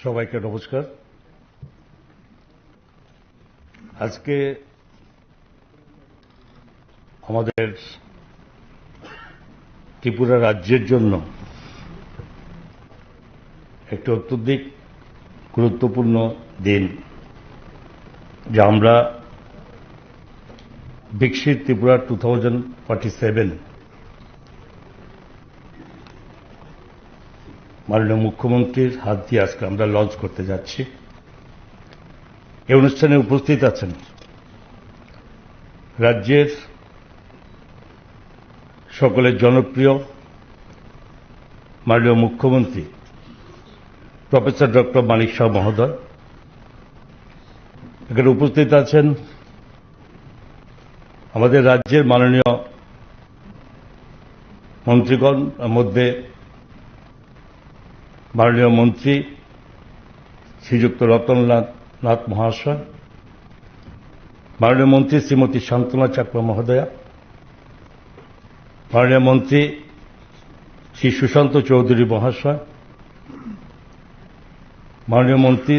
সবাইকে নমস্কার। আজকে আমাদের ত্রিপুরা রাজ্যের জন্য একটি অত্যধিক গুরুত্বপূর্ণ দিন, যা আমরা বিকশিত ত্রিপুরা 2047 মাননীয় মুখ্যমন্ত্রীর হাত দিয়ে আজকে আমরা লঞ্চ করতে যাচ্ছি। এই অনুষ্ঠানে উপস্থিত আছেন রাজ্যের সকলের জনপ্রিয় মাননীয় মুখ্যমন্ত্রী প্রফেসর ডক্টর মানিক সাহা মহোদয়। এখানে উপস্থিত আছেন আমাদের রাজ্যের মাননীয় মন্ত্রীগণ, মধ্যে মাননীয় মন্ত্রী শ্রীযুক্ত রতনলাল নাথ মহাশয়, মাননীয় মন্ত্রী শ্রীমতী শান্তনা চাকমা মহোদয়া, মাননীয় মন্ত্রী শ্রী সুশান্ত চৌধুরী মহাশয়, মাননীয় মন্ত্রী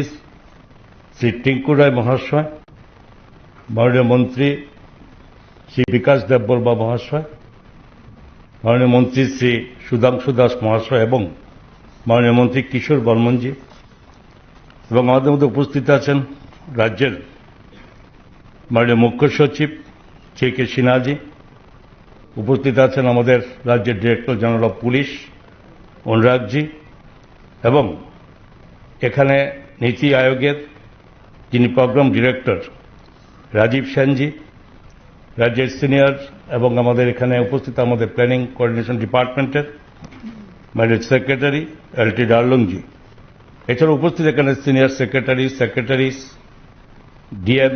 শ্রী টিঙ্কু রায় মহাশয়, মাননীয় মন্ত্রী শ্রী বিকাশ দেববর্মা মহাশয়, মাননীয় মন্ত্রী শ্রী সুধাংশু দাস মহাশয় এবং মাননীয় মন্ত্রী কিশোর বর্মনজি, এবং আমাদের মধ্যে উপস্থিত আছেন রাজ্যের মাননীয় মুখ্য সচিব কে কে সিনহাজি, উপস্থিত আছেন আমাদের রাজ্যের ডিরেক্টর জেনারেল অফ পুলিশ অনুরাগজি, এবং এখানে নীতি আয়োগের যিনি প্রোগ্রাম ডিরেক্টর রাজীব সেনজি, রাজ্যের সিনিয়র, এবং আমাদের এখানে উপস্থিত আমাদের প্ল্যানিং কোঅর্ডিনেশন ডিপার্টমেন্টের মাননীয় সেক্রেটারি এল.টি. ডার্লংজি। এছাড়া উপস্থিত এখানে senior secretaries, DM,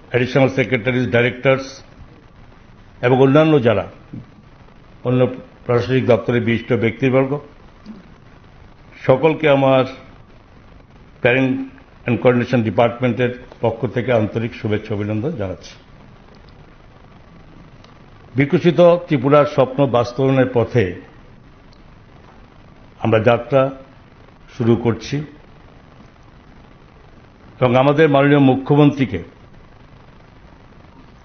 additional secretaries, directors এবং অন্যান্য যারা অন্য প্রশাসনিক দপ্তরের বিশিষ্ট ব্যক্তিবর্গ, সকলকে আমার প্ল্যানিং অ্যান্ড কোঅর্ডিনেশন ডিপার্টমেন্টের পক্ষ থেকে আন্তরিক শুভেচ্ছা অভিনন্দন জানাচ্ছি। বিকশিত ত্রিপুরার স্বপ্ন বাস্তবায়নের পথে আমরা যাত্রা শুরু করছি, এবং আমাদের মাননীয় মুখ্যমন্ত্রীকে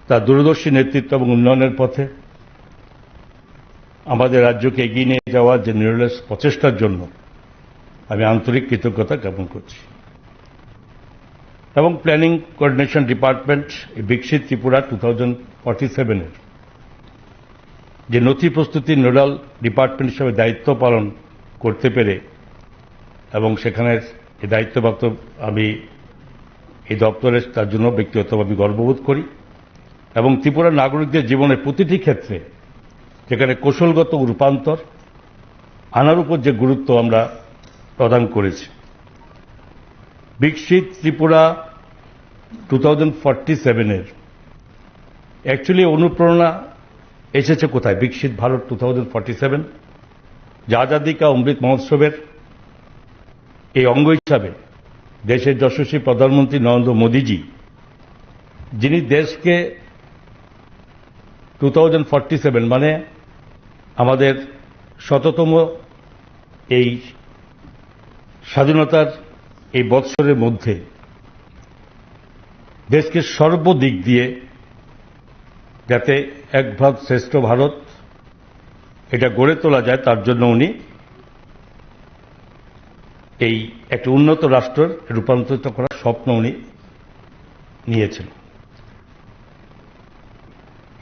তার দূরদর্শী নেতৃত্ব এবং উন্নয়নের পথে আমাদের রাজ্যকে এগিয়ে নিয়ে যাওয়ার যে নিরলস প্রচেষ্টার জন্য আমি আন্তরিক কৃতজ্ঞতা জ্ঞাপন করছি। এবং প্ল্যানিং কোঅর্ডিনেশন ডিপার্টমেন্ট বিকশিত ত্রিপুরা 2047-এর যে নথি প্রস্তুতির নোডাল ডিপার্টমেন্ট হিসেবে দায়িত্ব পালন করতে পেরে, এবং সেখানে এই দায়িত্বপ্রাপ্ত আমি এই দপ্তরে তার জন্য ব্যক্তিগতভাবে গর্ববোধ করি, এবং ত্রিপুরার নাগরিকদের জীবনের প্রতিটি ক্ষেত্রে যেখানে কৌশলগত রূপান্তর আনার উপর যে গুরুত্ব আমরা প্রদান করেছি। বিকশিত ত্রিপুরা 2047-এর অ্যাকচুয়ালি অনুপ্রেরণা এসেছে কোথায়? বিকশিত ভারত 2047 যে আজাদী কা অমৃত মহোৎসবের এই অঙ্গ হিসাবে দেশের যশস্বী প্রধানমন্ত্রী নরেন্দ্র মোদীজি, যিনি দেশকে 2047 মানে আমাদের 100তম এই স্বাধীনতার এই বৎসরের মধ্যে দেশকে সর্বদিক দিয়ে যাতে এক ভারত শ্রেষ্ঠ ভারত এটা গড়ে তোলা যায়, তার জন্য উনি এই একটি উন্নত রাষ্ট্রের রূপান্তরিত করার স্বপ্ন উনি নিয়েছেন।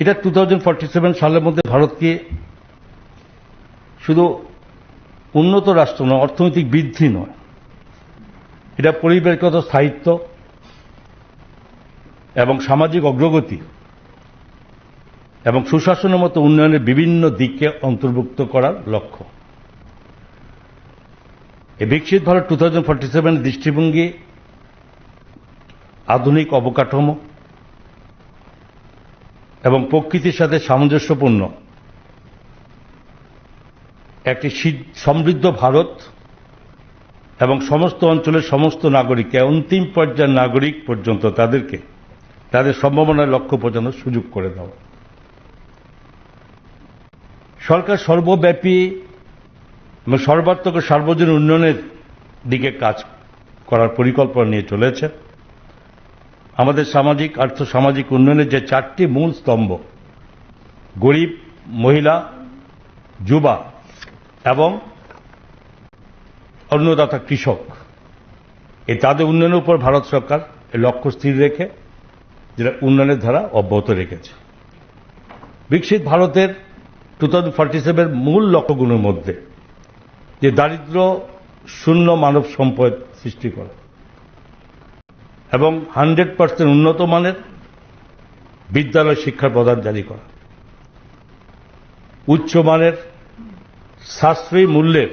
এটা 2047 সালের মধ্যে ভারতকে শুধু উন্নত রাষ্ট্র নয়, অর্থনৈতিক বৃদ্ধি নয়, এটা পরিবেশগত স্থায়িত্ব এবং সামাজিক অগ্রগতি এবং সুশাসনের মতো উন্নয়নের বিভিন্ন দিককে অন্তর্ভুক্ত করার লক্ষ্য। এই বিকশিত ভারত 2047 দৃষ্টিভঙ্গি আধুনিক অবকাঠামো এবং প্রকৃতির সাথে সামঞ্জস্যপূর্ণ একটি সমৃদ্ধ ভারত এবং সমস্ত অঞ্চলের সমস্ত নাগরিককে, অন্তিম পর্যায়ের নাগরিক পর্যন্ত তাদেরকে তাদের সম্ভাবনার লক্ষ্য পৌঁছানোর সুযোগ করে দেওয়া। সরকার সর্বব্যাপী এবং সর্বাত্মক সার্বজনীন উন্নয়নের দিকে কাজ করার পরিকল্পনা নিয়ে চলেছে। আমাদের সামাজিক আর্থসামাজিক উন্নয়নের যে 4টি মূল স্তম্ভ, গরিব, মহিলা, যুবা এবং অন্নদাতা কৃষক, এই তাদের উন্নয়নের উপর ভারত সরকার এই লক্ষ্য স্থির রেখে যেটা উন্নয়নের ধারা অব্যাহত রেখেছে। বিকশিত ভারতের 2047 মূল লক্ষ্যগুলোর মধ্যে যে দারিদ্র্য শূন্য মানব সম্পদ সৃষ্টি করা এবং 100% উন্নত মানের বিদ্যালয় শিক্ষা প্রদান জারি করা, উচ্চমানের সাশ্রয়ী মূল্যের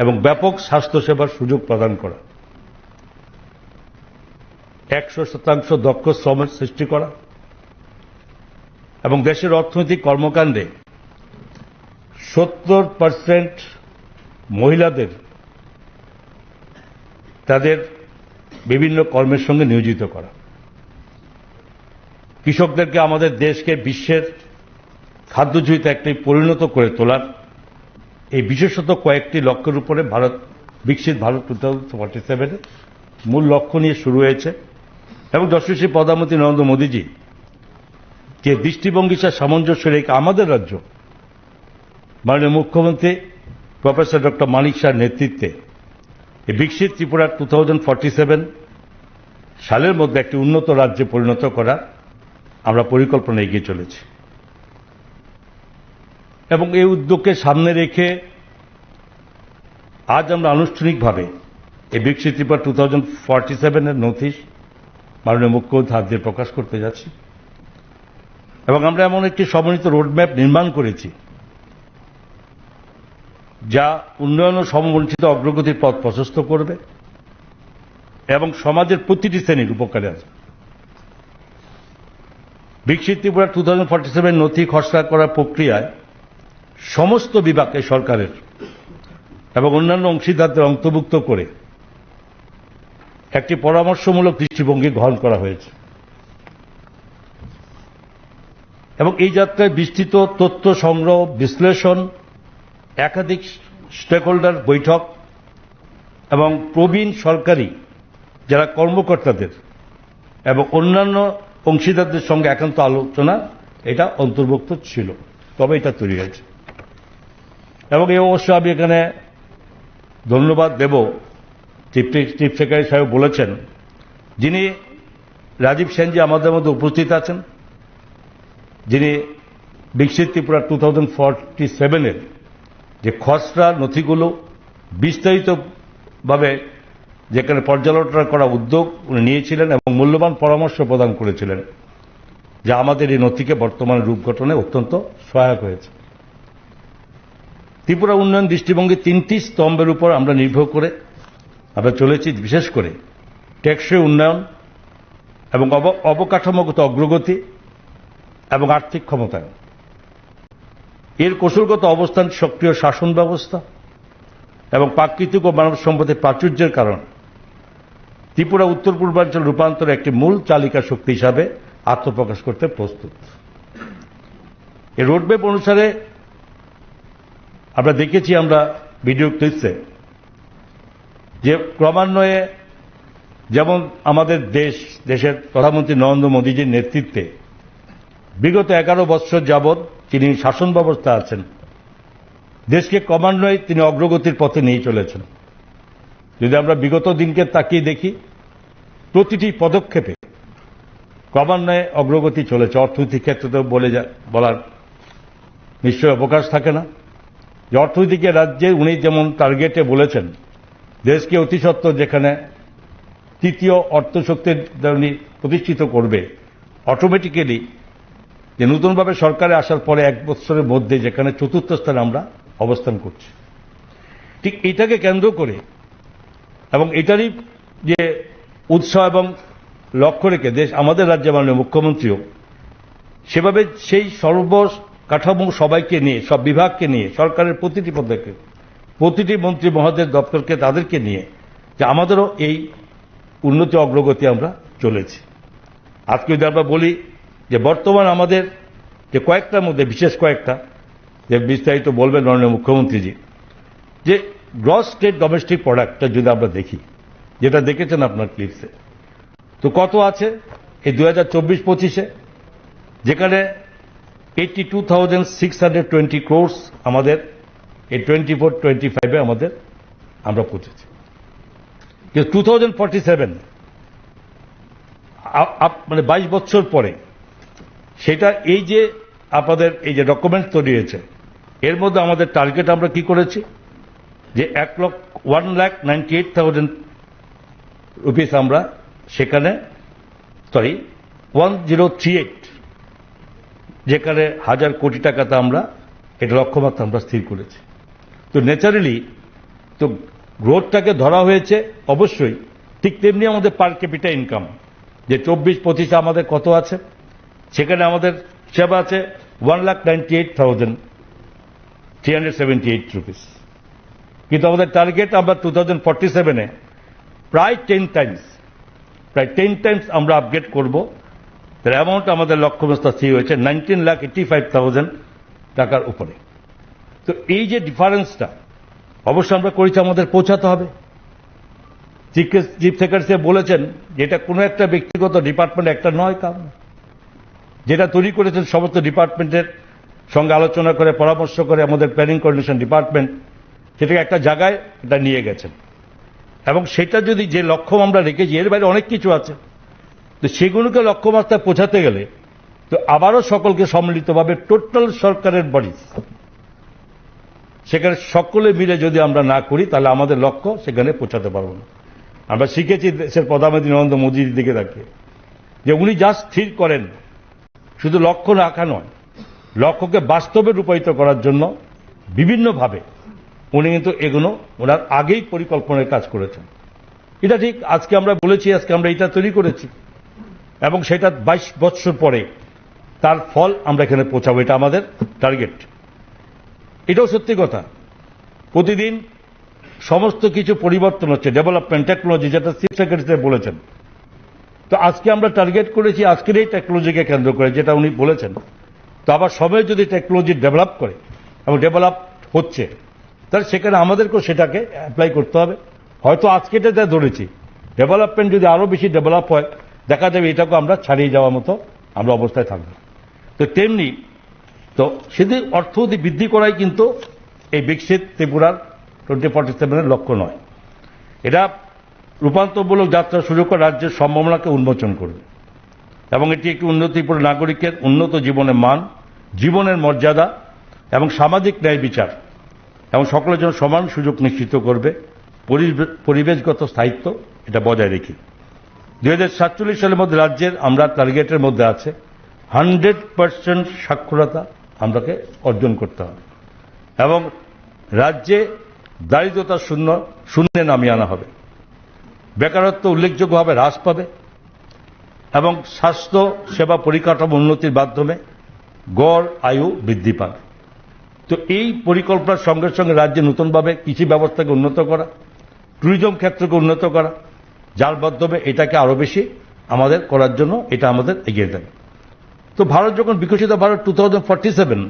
এবং ব্যাপক স্বাস্থ্যসেবার সুযোগ প্রদান করা, 100% দক্ষ শ্রমের সৃষ্টি করা এবং দেশের অর্থনৈতিক কর্মকাণ্ডে 70% মহিলাদের তাদের বিভিন্ন কর্মের সঙ্গে নিয়োজিত করা, কৃষকদেরকে আমাদের দেশকে বিশ্বের খাদ্যজয়িতা একটি পরিণত করে তোলার এই বিশেষত কয়েকটি লক্ষ্যের উপরে বিকশিত ভারত 2047 মূল লক্ষ্য নিয়ে শুরু হয়েছে। এবং যশস্বী প্রধানমন্ত্রী নরেন্দ্র মোদীজি যে দৃষ্টিভঙ্গির সাথে সামঞ্জস্য রেখে আমাদের রাজ্য মাননীয় মুখ্যমন্ত্রী প্রফেসর ডক্টর মানিক শাহর নেতৃত্বে এই বিকশিত ত্রিপুরা 2047 সালের মধ্যে একটি উন্নত রাজ্যে পরিণত করার আমরা পরিকল্পনা এগিয়ে চলেছি। এবং এই উদ্যোগকে সামনে রেখে আজ আমরা আনুষ্ঠানিকভাবে এই বিকশিত ত্রিপুরা 2047 নোটিশ মাননীয় মুখ্যমন্ত্রী হাত দিয়ে প্রকাশ করতে যাচ্ছি। এবং আমরা এমন একটি সমন্বিত রোডম্যাপ নির্মাণ করেছি যা উন্নয়ন ও সমবঞ্চিত অগ্রগতির পথ প্রশস্ত করবে এবং সমাজের প্রতিটি শ্রেণীর উপকারে আসবে। বিকশিত ত্রিপুরা 2047 নথি খসড়া করার প্রক্রিয়ায় সমস্ত বিভাগে সরকারের এবং অন্যান্য অংশীদারদের অন্তর্ভুক্ত করে একটি পরামর্শমূলক দৃষ্টিভঙ্গি গ্রহণ করা হয়েছে এবং এই যাত্রায় বিস্তৃত তথ্য সংগ্রহ, বিশ্লেষণ, একাধিক স্টেকহোল্ডার বৈঠক এবং প্রবীণ সরকারি যারা কর্মকর্তাদের এবং অন্যান্য অংশীদারদের সঙ্গে একান্ত আলোচনা এটা অন্তর্ভুক্ত ছিল, তবে এটা তৈরি হয়েছে। এবং এই অবশ্য আমি এখানে ধন্যবাদ দেব চিফ সেক্রেটারি সাহেব বলেছেন, যিনি রাজীব সেনজি আমাদের মধ্যে উপস্থিত আছেন, যিনি বিকশিত ত্রিপুরা 2047 যে খসড়া নথিগুলো বিস্তারিতভাবে যেখানে পর্যালোচনা করা উদ্যোগ উনি নিয়েছিলেন এবং মূল্যবান পরামর্শ প্রদান করেছিলেন, যা আমাদের এই নথিকে বর্তমান রূপ গঠনে অত্যন্ত সহায়ক হয়েছে। ত্রিপুরা উন্নয়ন দৃষ্টিভঙ্গি 3টি স্তম্ভের উপর আমরা নির্ভর করে আমরা চলেছি, বিশেষ করে টেকসই উন্নয়ন এবং অবকাঠামোগত অগ্রগতি এবং আর্থিক ক্ষমতায়ন। এর কৌশলগত অবস্থান সক্রিয় শাসন ব্যবস্থা এবং প্রাকৃতিক ও মানব সম্পদের প্রাচুর্যের কারণ ত্রিপুরা উত্তর পূর্বাঞ্চল রূপান্তরে একটি মূল চালিকা শক্তি হিসাবে আত্মপ্রকাশ করতে প্রস্তুত। এই রোডম্যাপ অনুসারে আমরা দেখেছি, আমরা ভিডিও ক্লিপসে, যে ক্রমান্বয়ে যেমন আমাদের দেশের প্রধানমন্ত্রী নরেন্দ্র মোদীজির নেতৃত্বে বিগত 11 বৎসর যাবৎ তিনি শাসন ব্যবস্থা আছেন, দেশকে ক্রমান্বয়ে তিনি অগ্রগতির পথে নিয়ে চলেছেন। যদি আমরা বিগত দিনকে তাকিয়ে দেখি, প্রতিটি পদক্ষেপে ক্রমান্বয়ে অগ্রগতি চলেছে। অর্থনৈতিক ক্ষেত্রে বলার নিশ্চয় অবকাশ থাকে না যে অর্থনৈতিক রাজ্যে উনি যেমন টার্গেটে বলেছেন দেশকে অতি সত্বর যেখানে তৃতীয় অর্থশক্তির উনি প্রতিষ্ঠিত করবে, অটোমেটিক্যালি যে নতুনভাবে সরকারে আসার পরে 1 বছরের মধ্যে যেখানে 4র্থ স্থানে আমরা অবস্থান করছি, ঠিক এটাকে কেন্দ্র করে এবং এটারই যে উৎসাহ এবং লক্ষ্য রেখে আমাদের রাজ্যে মাননীয় মুখ্যমন্ত্রীও সেভাবে সেই সর্বকাঠামো সবাইকে নিয়ে, সব বিভাগকে নিয়ে, সরকারের প্রতিটি পদক্ষেপ, প্রতিটি মন্ত্রী মহোদয়ের দপ্তরকে তাদেরকে নিয়ে যে আমাদেরও এই উন্নতি অগ্রগতি আমরা চলেছি। আজকে যদি আমরা বলি যে বর্তমান আমাদের যে কয়েকটার মধ্যে বিশেষ কয়েকটা যে বিস্তারিত বলবেন মাননীয় মুখ্যমন্ত্রীজি, যে গ্রস স্টেট ডোমেস্টিক প্রোডাক্টটা যদি আমরা দেখি, যেটা দেখেছেন আপনার ক্লিপসে, তো কত আছে এই 2024-25-এ, যেখানে 82,620 crores আমাদের এই 24-25-এ আমাদের আমরা পৌঁছেছি। কিন্তু 2047 মানে 22 বছর পরে সেটা এই যে আপনাদের এই যে ডকুমেন্ট তৈরি হয়েছে, এর মধ্যে আমাদের টার্গেট আমরা কি করেছি যে 1,98,000 রুপিস আমরা সেখানে 1038, যেখানে 1,000 কোটি টাকাতে আমরা এটা লক্ষ্যমাত্রা আমরা স্থির করেছি। তো ন্যাচারালি তো গ্রোথটাকে ধরা হয়েছে অবশ্যই, ঠিক তেমনি আমাদের পার ক্যাপিটা ইনকাম যে 24-25 আমাদের কত আছে, সেখানে আমাদের হিসাব আছে 1,98,378 রুপিস। কিন্তু আমাদের টার্গেট আমরা 2047-এ প্রায় 10 টাইমস আমরা আপগ্রেড করব। তার অ্যামাউন্ট আমাদের লক্ষ্যমাত্রা স্থির হয়েছে 19,85,000 টাকার উপরে। তো এই যে ডিফারেন্সটা অবশ্যই আমরা করেছি, আমাদের পৌঁছাতে হবে। চিফ সেক্রেটারি বলেছেন যে এটা কোনো একটা ব্যক্তিগত ডিপার্টমেন্ট একটা নয়, কারণ যেটা তৈরি করেছেন সমস্ত ডিপার্টমেন্টের সঙ্গে আলোচনা করে পরামর্শ করে আমাদের প্ল্যানিং কোঅর্ডিনেশন ডিপার্টমেন্ট সেটাকে একটা জায়গায় এটা নিয়ে গেছেন। এবং সেটা যদি যে লক্ষ্য আমরা রেখেছি, এর বাইরে অনেক কিছু আছে, তো সেগুলোকে লক্ষ্যমাত্রায় পৌঁছাতে গেলে তো আবারও সকলকে সম্মিলিতভাবে টোটাল সরকারের বডি সেখানে সকলে মিলে যদি আমরা না করি তাহলে আমাদের লক্ষ্য সেখানে পৌঁছাতে পারবো না। আমরা শিখেছি দেশের প্রধানমন্ত্রী নরেন্দ্র মোদীর দিকে তাকিয়ে যে উনি যা স্থির করেন শুধু লক্ষ্য রাখা নয়, লক্ষ্যকে বাস্তবে রূপায়িত করার জন্য বিভিন্নভাবে উনি কিন্তু এগুলো ওনার আগেই পরিকল্পনার কাজ করেছেন। এটা ঠিক, আজকে আমরা বলেছি, আজকে আমরা এটা তৈরি করেছি এবং সেটা 22 বছর পরে তার ফল আমরা এখানে পৌঁছাবো, এটা আমাদের টার্গেট। এটাও সত্যি কথা, প্রতিদিন সমস্ত কিছু পরিবর্তন হচ্ছে, ডেভেলপমেন্ট টেকনোলজি, যেটা চিফ সেক্রেটারি বলেছেন। তো আজকে আমরা টার্গেট করেছি আজকের এই টেকনোলজিকে কেন্দ্র করে, যেটা উনি বলেছেন। তো আবার সবাই যদি টেকনোলজি ডেভেলপ করে এবং ডেভেলপ হচ্ছে, তাহলে সেখানে আমাদেরকেও সেটাকে অ্যাপ্লাই করতে হবে। হয়তো আজকে এটা ধরেছি, ডেভেলপমেন্ট যদি আরো বেশি ডেভেলপ হয়, দেখা যাবে এটাকে আমরা ছাড়িয়ে যাওয়ার মতো আমরা অবস্থায় থাকবো। তো তেমনি তো সেদিন অর্থনীতি বৃদ্ধি করাই কিন্তু এই বিকশিত ত্রিপুরার 2047-এর লক্ষ্য নয়। এটা রূপান্তরমূলক যাত্রার সুযোগ রাজ্যের সম্ভাবনাকে উন্মোচন করবে এবং এটি একটি উন্নত ত্রিপুরা নাগরিকের উন্নত জীবনের মান, জীবনের মর্যাদা এবং সামাজিক ন্যায় বিচার এবং সকলের জন্য সমান সুযোগ নিশ্চিত করবে, পরিবেশগত স্থায়িত্ব এটা বজায় রেখে। 2047 সালের মধ্যে রাজ্যের আমরা টার্গেটের মধ্যে আছে 100% সাক্ষরতা আমরাকে অর্জন করতে হবে এবং রাজ্যে দারিদ্রতা শূন্যে নামিয়ে আনা হবে, বেকারত্ব উল্লেখযোগ্যভাবে হ্রাস পাবে এবং স্বাস্থ্য সেবা পরিকাঠামো উন্নতির মাধ্যমে গড় আয়ু বৃদ্ধি পাবে। তো এই পরিকল্পনার সঙ্গে সঙ্গে রাজ্যে নতুনভাবে কৃষি ব্যবস্থাকে উন্নত করা, ট্যুরিজম ক্ষেত্রকে উন্নত করা, যার মাধ্যমে এটাকে আরো বেশি আমাদের করার জন্য এটা আমাদের এগিয়ে দেবে। তো ভারত যখন বিকশিত ভারত 2047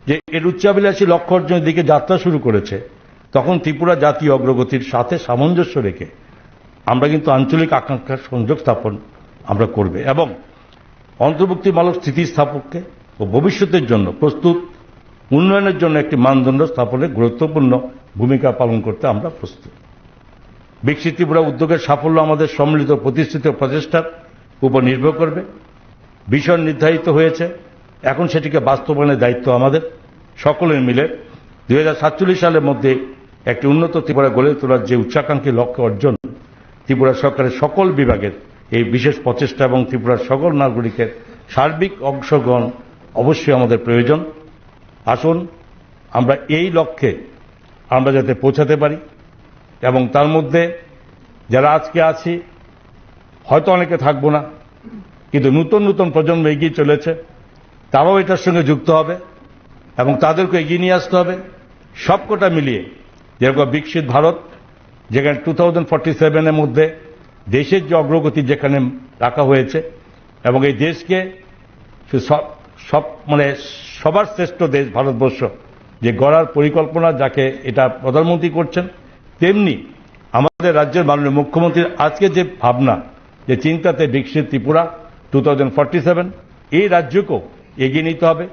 যে এর উচ্চাভিলাষী লক্ষ্য অর্জনের দিকে যাত্রা শুরু করেছে, তখন ত্রিপুরা জাতীয় অগ্রগতির সাথে সামঞ্জস্য রেখে আমরা কিন্তু আঞ্চলিক আকাঙ্ক্ষার সংযোগ স্থাপন আমরা করবে এবং অন্তর্ভুক্তিমূলক স্থিতিস্থাপককে ও ভবিষ্যতের জন্য প্রস্তুত উন্নয়নের জন্য একটি মানদণ্ড স্থাপনে গুরুত্বপূর্ণ ভূমিকা পালন করতে আমরা প্রস্তুত। বিকশিত ত্রিপুরা উদ্যোগের সাফল্য আমাদের সম্মিলিত প্রতিষ্ঠিত প্রচেষ্টার উপর নির্ভর করবে। বিষয় নির্ধারিত হয়েছে, এখন সেটিকে বাস্তবায়নের দায়িত্ব আমাদের সকলের মিলে 2047 সালের মধ্যে একটি উন্নত ত্রিপুরা গড়ে তোলার যে উচ্চাকাঙ্ক্ষী লক্ষ্য অর্জন, ত্রিপুরা সরকারের সকল বিভাগের এই বিশেষ প্রচেষ্টা এবং ত্রিপুরার সকল নাগরিকের সার্বিক অংশগ্রহণ অবশ্যই আমাদের প্রয়োজন। আসুন আমরা এই লক্ষ্যে আমরা যাতে পৌঁছাতে পারি এবং তার মধ্যে যারা আজকে আছি হয়তো অনেকে থাকবো না, কিন্তু নতুন নতুন প্রজন্ম এগিয়ে চলেছে, তারাও এটার সঙ্গে যুক্ত হবে এবং তাদেরকে এগিয়ে নিয়ে আসতে হবে। সবকটা মিলিয়ে যেরকম বিকশিত ভারত, যেখানে 2047-এর মধ্যে দেশের যে অগ্রগতি যেখানে রাখা হয়েছে এবং এই দেশকে সব মানে সবার শ্রেষ্ঠ দেশ ভারতবর্ষ যে গড়ার পরিকল্পনা, যাকে এটা প্রধানমন্ত্রী করছেন, তেমনি আমাদের রাজ্যের মাননীয় মুখ্যমন্ত্রীর আজকে যে ভাবনা, যে চিন্তাতে বিকশিত ত্রিপুরা 2047, এই রাজ্যকেও এগিয়ে নিতে হবে।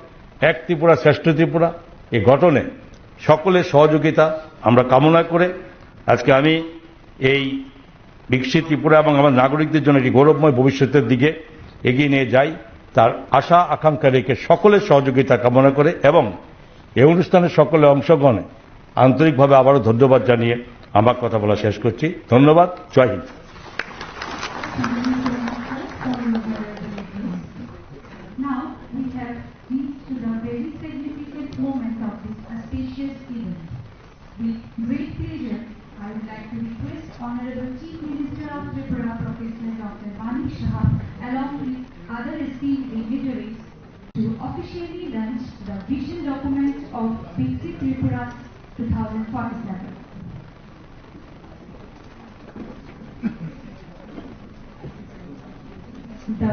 এক ত্রিপুরা শ্রেষ্ঠ ত্রিপুরা এই গঠনে সকলের সহযোগিতা আমরা কামনা করে আজকে আমি এই বিকশিত ত্রিপুরা এবং আমার নাগরিকদের জন্য একটি গৌরবময় ভবিষ্যতের দিকে এগিয়ে নিয়ে যাই, তার আশা আকাঙ্ক্ষা রেখে সকলের সহযোগিতা কামনা করে এবং এই অনুষ্ঠানে সকলে অংশগ্রহণে আন্তরিকভাবে আবারও ধন্যবাদ জানিয়ে আমার কথা বলা শেষ করছি। ধন্যবাদ। জয় Hind. Now we have reached to the very significant moment of this auspicious event. With great pleasure, I would like to request Honorable Chief Minister of Tripura, Professor Dr. Manik Shah, along with other esteemed dignitaries, to officially launch the vision document of Viksit Tripura 2047. The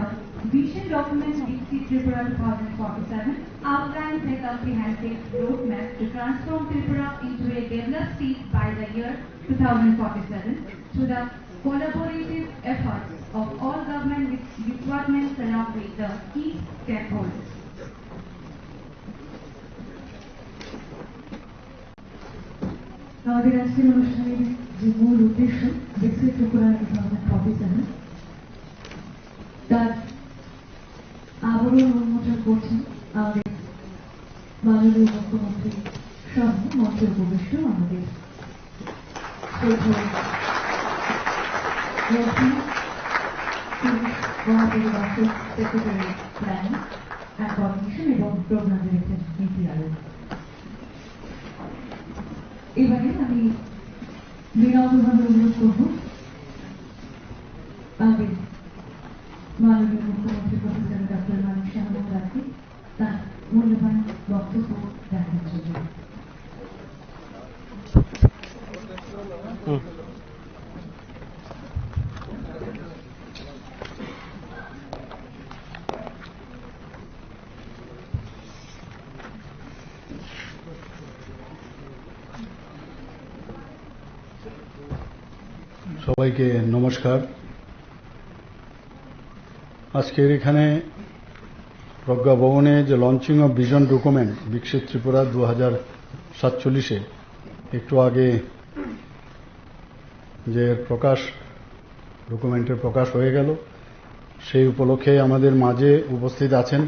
vision document Viksit Tripura 2047 outlines a comprehensive roadmap to transform Tripura into a developed state by the year 2047 through the collaborative efforts of all government departments along with the key stakeholders. আমাদের আজকের অনুষ্ঠানের যে মূল উদ্দেশ্য বিকশিত ত্রিপুরা 2047 তার আবরণ উন্মোচন করছেন আমাদের মাননীয় মুখ্যমন্ত্রী সহ মঞ্চে উপবিষ্ট আমাদের মহাপরিদর্শক সেক্রেটারি প্ল্যানিং অ্যান্ড কোঅর্ডিনেশন এবং প্রোগ্রাম ডিরেক্টর নীতি আয়োগ। এবারে আমি বিনম্রভাবে অনুরোধ করব আমাদের মাননীয় মুখ্যমন্ত্রী প্রফেসর ডক্টর মানিক শাহ মহোদয়কে তার মূল্যবান বক্তব্য রাখার জন্য। সবাইকে নমস্কার। আজকের এখানে প্রজ্ঞা ভবনে যে লঞ্চিং অফ ভিশন ডকুমেন্ট বিকশিত ত্রিপুরা 2047-এ একটু আগে যে ডকুমেন্টের প্রকাশ হয়ে গেল, সেই উপলক্ষে আমাদের মাঝে উপস্থিত আছেন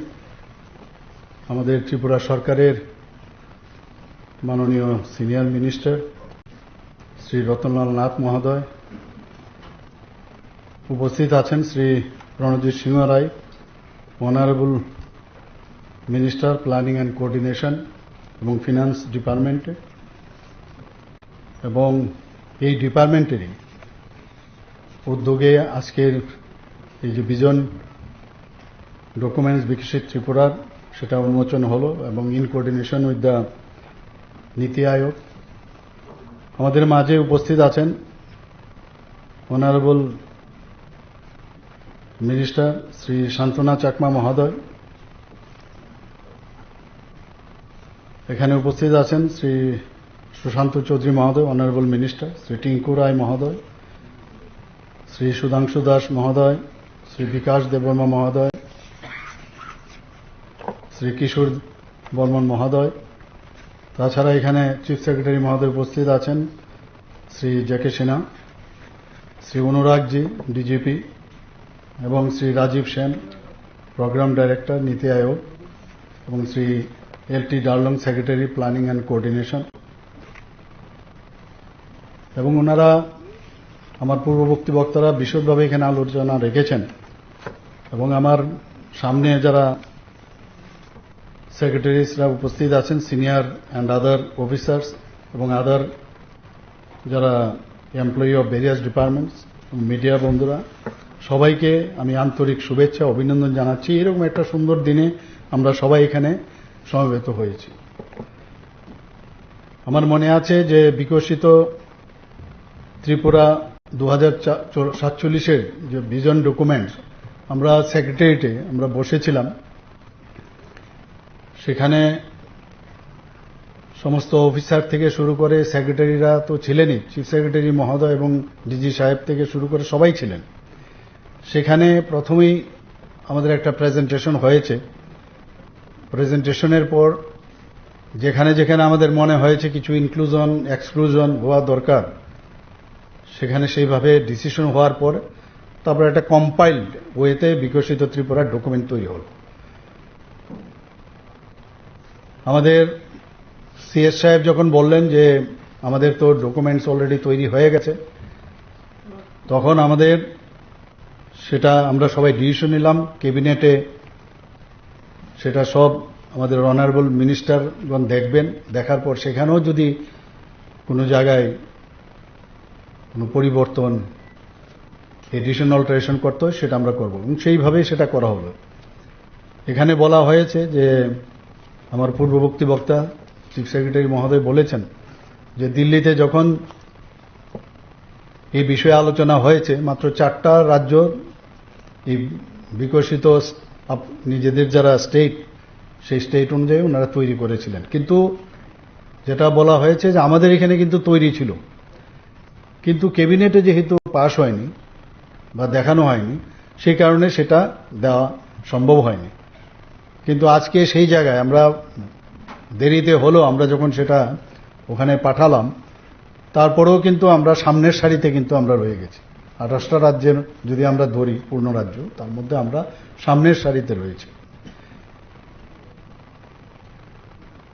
আমাদের ত্রিপুরা সরকারের মাননীয় সিনিয়র মিনিস্টার শ্রী রতনলাল নাথ মহোদয়, উপস্থিত আছেন Shri Ranjit Singha Roy, honourable minister planning and coordination এবং ফিনান্স ডিপার্টমেন্টে, এবং এই ডিপার্টমেন্টেরই উদ্যোগে আজকের এই যে ভিশন ডকুমেন্টস বিকশিত ত্রিপুরার সেটা উন্মোচন হলো এবং ইন কোঅর্ডিনেশন উইথ দ্য নীতি আয়োগ। আমাদের মাঝে উপস্থিত আছেন অনারেবল মিনিস্টার শ্রী শান্তনা চাকমা মহোদয়, এখানে উপস্থিত আছেন শ্রী সুশান্ত চৌধুরী মহোদয় অনারেবল মিনিস্টার, শ্রী টিঙ্কু রায় মহোদয়, শ্রী সুধাংশু দাস মহোদয়, শ্রী বিকাশ দেববর্মা মহোদয়, শ্রী কিশোর বর্মন মহোদয়। তাছাড়া এখানে চিফ সেক্রেটারি মহোদয় উপস্থিত আছেন শ্রী জেকে সিনহা, শ্রী অনুরাগজি ডিজিপি এবং শ্রী রাজীব সেন প্রোগ্রাম ডাইরেক্টর নীতি আয়োগ এবং Shri L T. Darlong secretary planning and coordination. এবং ওনারা আমার পূর্ববর্তী বক্তারা বিশদভাবে এখানে আলোচনা রেখেছেন এবং আমার সামনে যারা সেক্রেটারিসরা উপস্থিত আছেন, সিনিয়র অ্যান্ড আদার অফিসার্স এবং আদার যারা employee of various departments, media বন্ধুরা, সবাইকে আমি আন্তরিক শুভেচ্ছা অভিনন্দন জানাচ্ছি। এরকম একটা সুন্দর দিনে আমরা সবাই এখানে সমবেত হয়েছি। আমার মনে আছে যে বিকশিত ত্রিপুরা 2047-এর যে ভিশন ডকুমেন্ট আমরা সেক্রেটারিয়েটে আমরা বসেছিলাম, সেখানে সমস্ত অফিসার থেকে শুরু করে সেক্রেটারিরা তো ছিলেনই, চিফ সেক্রেটারি মহোদয় এবং ডিজি সাহেব থেকে শুরু করে সবাই ছিলেন। সেখানে প্রথমেই আমাদের একটা প্রেজেন্টেশন হয়েছে। প্রেজেন্টেশনের পর যেখানে যেখানে আমাদের মনে হয়েছে কিছু ইনক্লুশন এক্সক্লুশন হওয়া দরকার, সেখানে সেইভাবে ডিসিশন হওয়ার পর তারপর একটা কম্পাইলড ওয়েতে বিকশিত ত্রিপুরার ডকুমেন্ট তৈরি হল। আমাদের সিএস সাহেব যখন বললেন যে আমাদের তো ডকুমেন্টস অলরেডি তৈরি হয়ে গেছে, তখন আমাদের সেটা আমরা সবাই ডিসিশন নিলাম ক্যাবিনেটে। সেটা সব আমাদের অনারেবল মিনিস্টারগণ দেখবেন, দেখার পর সেখানেও যদি কোনো জায়গায় কোনো পরিবর্তন এডিশন অল্টারেশন করতে হয় সেটা আমরা করব, এবং সেইভাবেই সেটা করা হলো। এখানে বলা হয়েছে যে আমার পূর্ববর্তী বক্তা চিফ সেক্রেটারি মহোদয় বলেছেন যে দিল্লিতে যখন এই বিষয়ে আলোচনা হয়েছে, মাত্র 4টা রাজ্য এই বিকশিত নিজেদের যারা স্টেট, সেই স্টেট অনুযায়ী ওনারা তৈরি করেছিলেন। কিন্তু যেটা বলা হয়েছে যে আমাদের এখানে কিন্তু তৈরি ছিল, কিন্তু ক্যাবিনেটে যেহেতু পাশ হয়নি বা দেখানো হয়নি, সেই কারণে সেটা দেওয়া সম্ভব হয়নি। কিন্তু আজকে সেই জায়গায় আমরা দেরিতে হলো, আমরা যখন সেটা ওখানে পাঠালাম, তারপরেও কিন্তু আমরা সামনের সারিতে কিন্তু আমরা রয়ে গেছি। 28টা রাজ্যের যদি আমরা ধরি পূর্ণ রাজ্য, তার মধ্যে আমরা সামনের সারিতে রয়েছি।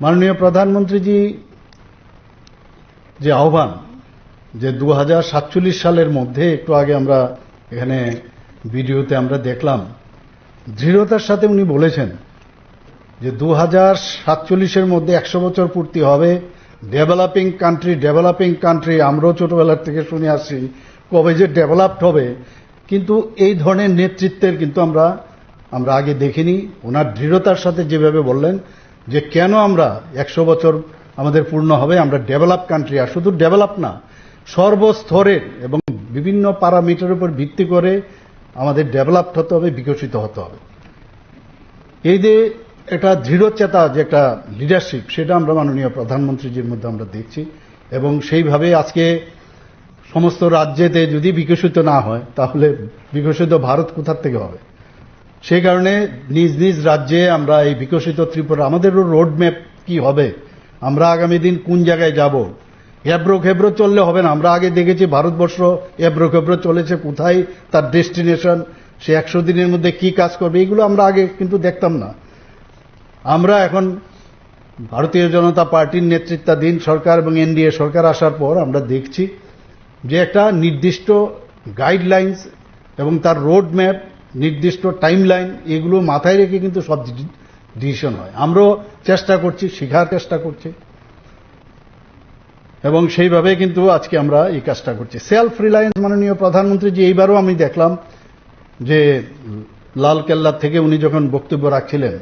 মাননীয় প্রধানমন্ত্রীজি যে আহ্বান, যে 2047 সালের মধ্যে, একটু আগে আমরা এখানে ভিডিওতে আমরা দেখলাম, দৃঢ়তার সাথে উনি বলেছেন যে 2047-এর মধ্যে 100 বছর পূর্তি হবে। ডেভেলপিং কান্ট্রি আমরাও ছোটবেলার থেকে শুনে আসছি কবে যে ডেভেলপড হবে, কিন্তু এই ধরনের নেতৃত্বের কিন্তু আমরা আগে দেখিনি। ওনার দৃঢ়তার সাথে যেভাবে বললেন যে কেন আমরা 100 বছর আমাদের পূর্ণ হবে, আমরা ডেভেলপ কান্ট্রি, আর শুধু ডেভেলপ না, সর্বস্তরের এবং বিভিন্ন প্যারামিটারের উপর ভিত্তি করে আমাদের ডেভেলপড হতে হবে, বিকশিত হতে হবে। এই যে একটা দৃঢ়চেতা যে একটা লিডারশিপ, সেটা আমরা মাননীয় প্রধানমন্ত্রীজির মধ্যে আমরা দেখছি। এবং সেইভাবে আজকে সমস্ত রাজ্যেতে যদি বিকশিত না হয়, তাহলে বিকশিত ভারত কোথার থেকে হবে? সেই কারণে নিজ নিজ রাজ্যে আমরা এই বিকশিত ত্রিপুরা, আমাদেরও রোড ম্যাপ কি হবে, আমরা আগামী দিন কোন জায়গায় যাব, এবড়ো খেবড়ো চললে হবে না। আমরা আগে দেখেছি ভারতবর্ষ এবড়ো খেবড়ো চলেছে, কোথায় তার ডেস্টিনেশন, সে 100 দিনের মধ্যে কি কাজ করবে, এগুলো আমরা আগে কিন্তু দেখতাম না। আমরা এখন ভারতীয় জনতা পার্টির নেতৃত্বাধীন সরকার এবং এনডিএ সরকার আসার পর আমরা দেখছি যে একটা নির্দিষ্ট গাইডলাইন্স এবং তার রোড ম্যাপ, নির্দিষ্ট টাইমলাইন, এগুলো মাথায় রেখে কিন্তু সব ডিসিশন হয়। আমরাও চেষ্টা করছি, শেখার চেষ্টা করছি, এবং সেইভাবে কিন্তু আজকে আমরা এই কাজটা করছি। সেলফ রিলায়েন্স, মাননীয় প্রধানমন্ত্রীজি এইবারও আমি দেখলাম যে লালকেল্লা থেকে উনি যখন বক্তব্য রাখছিলেন,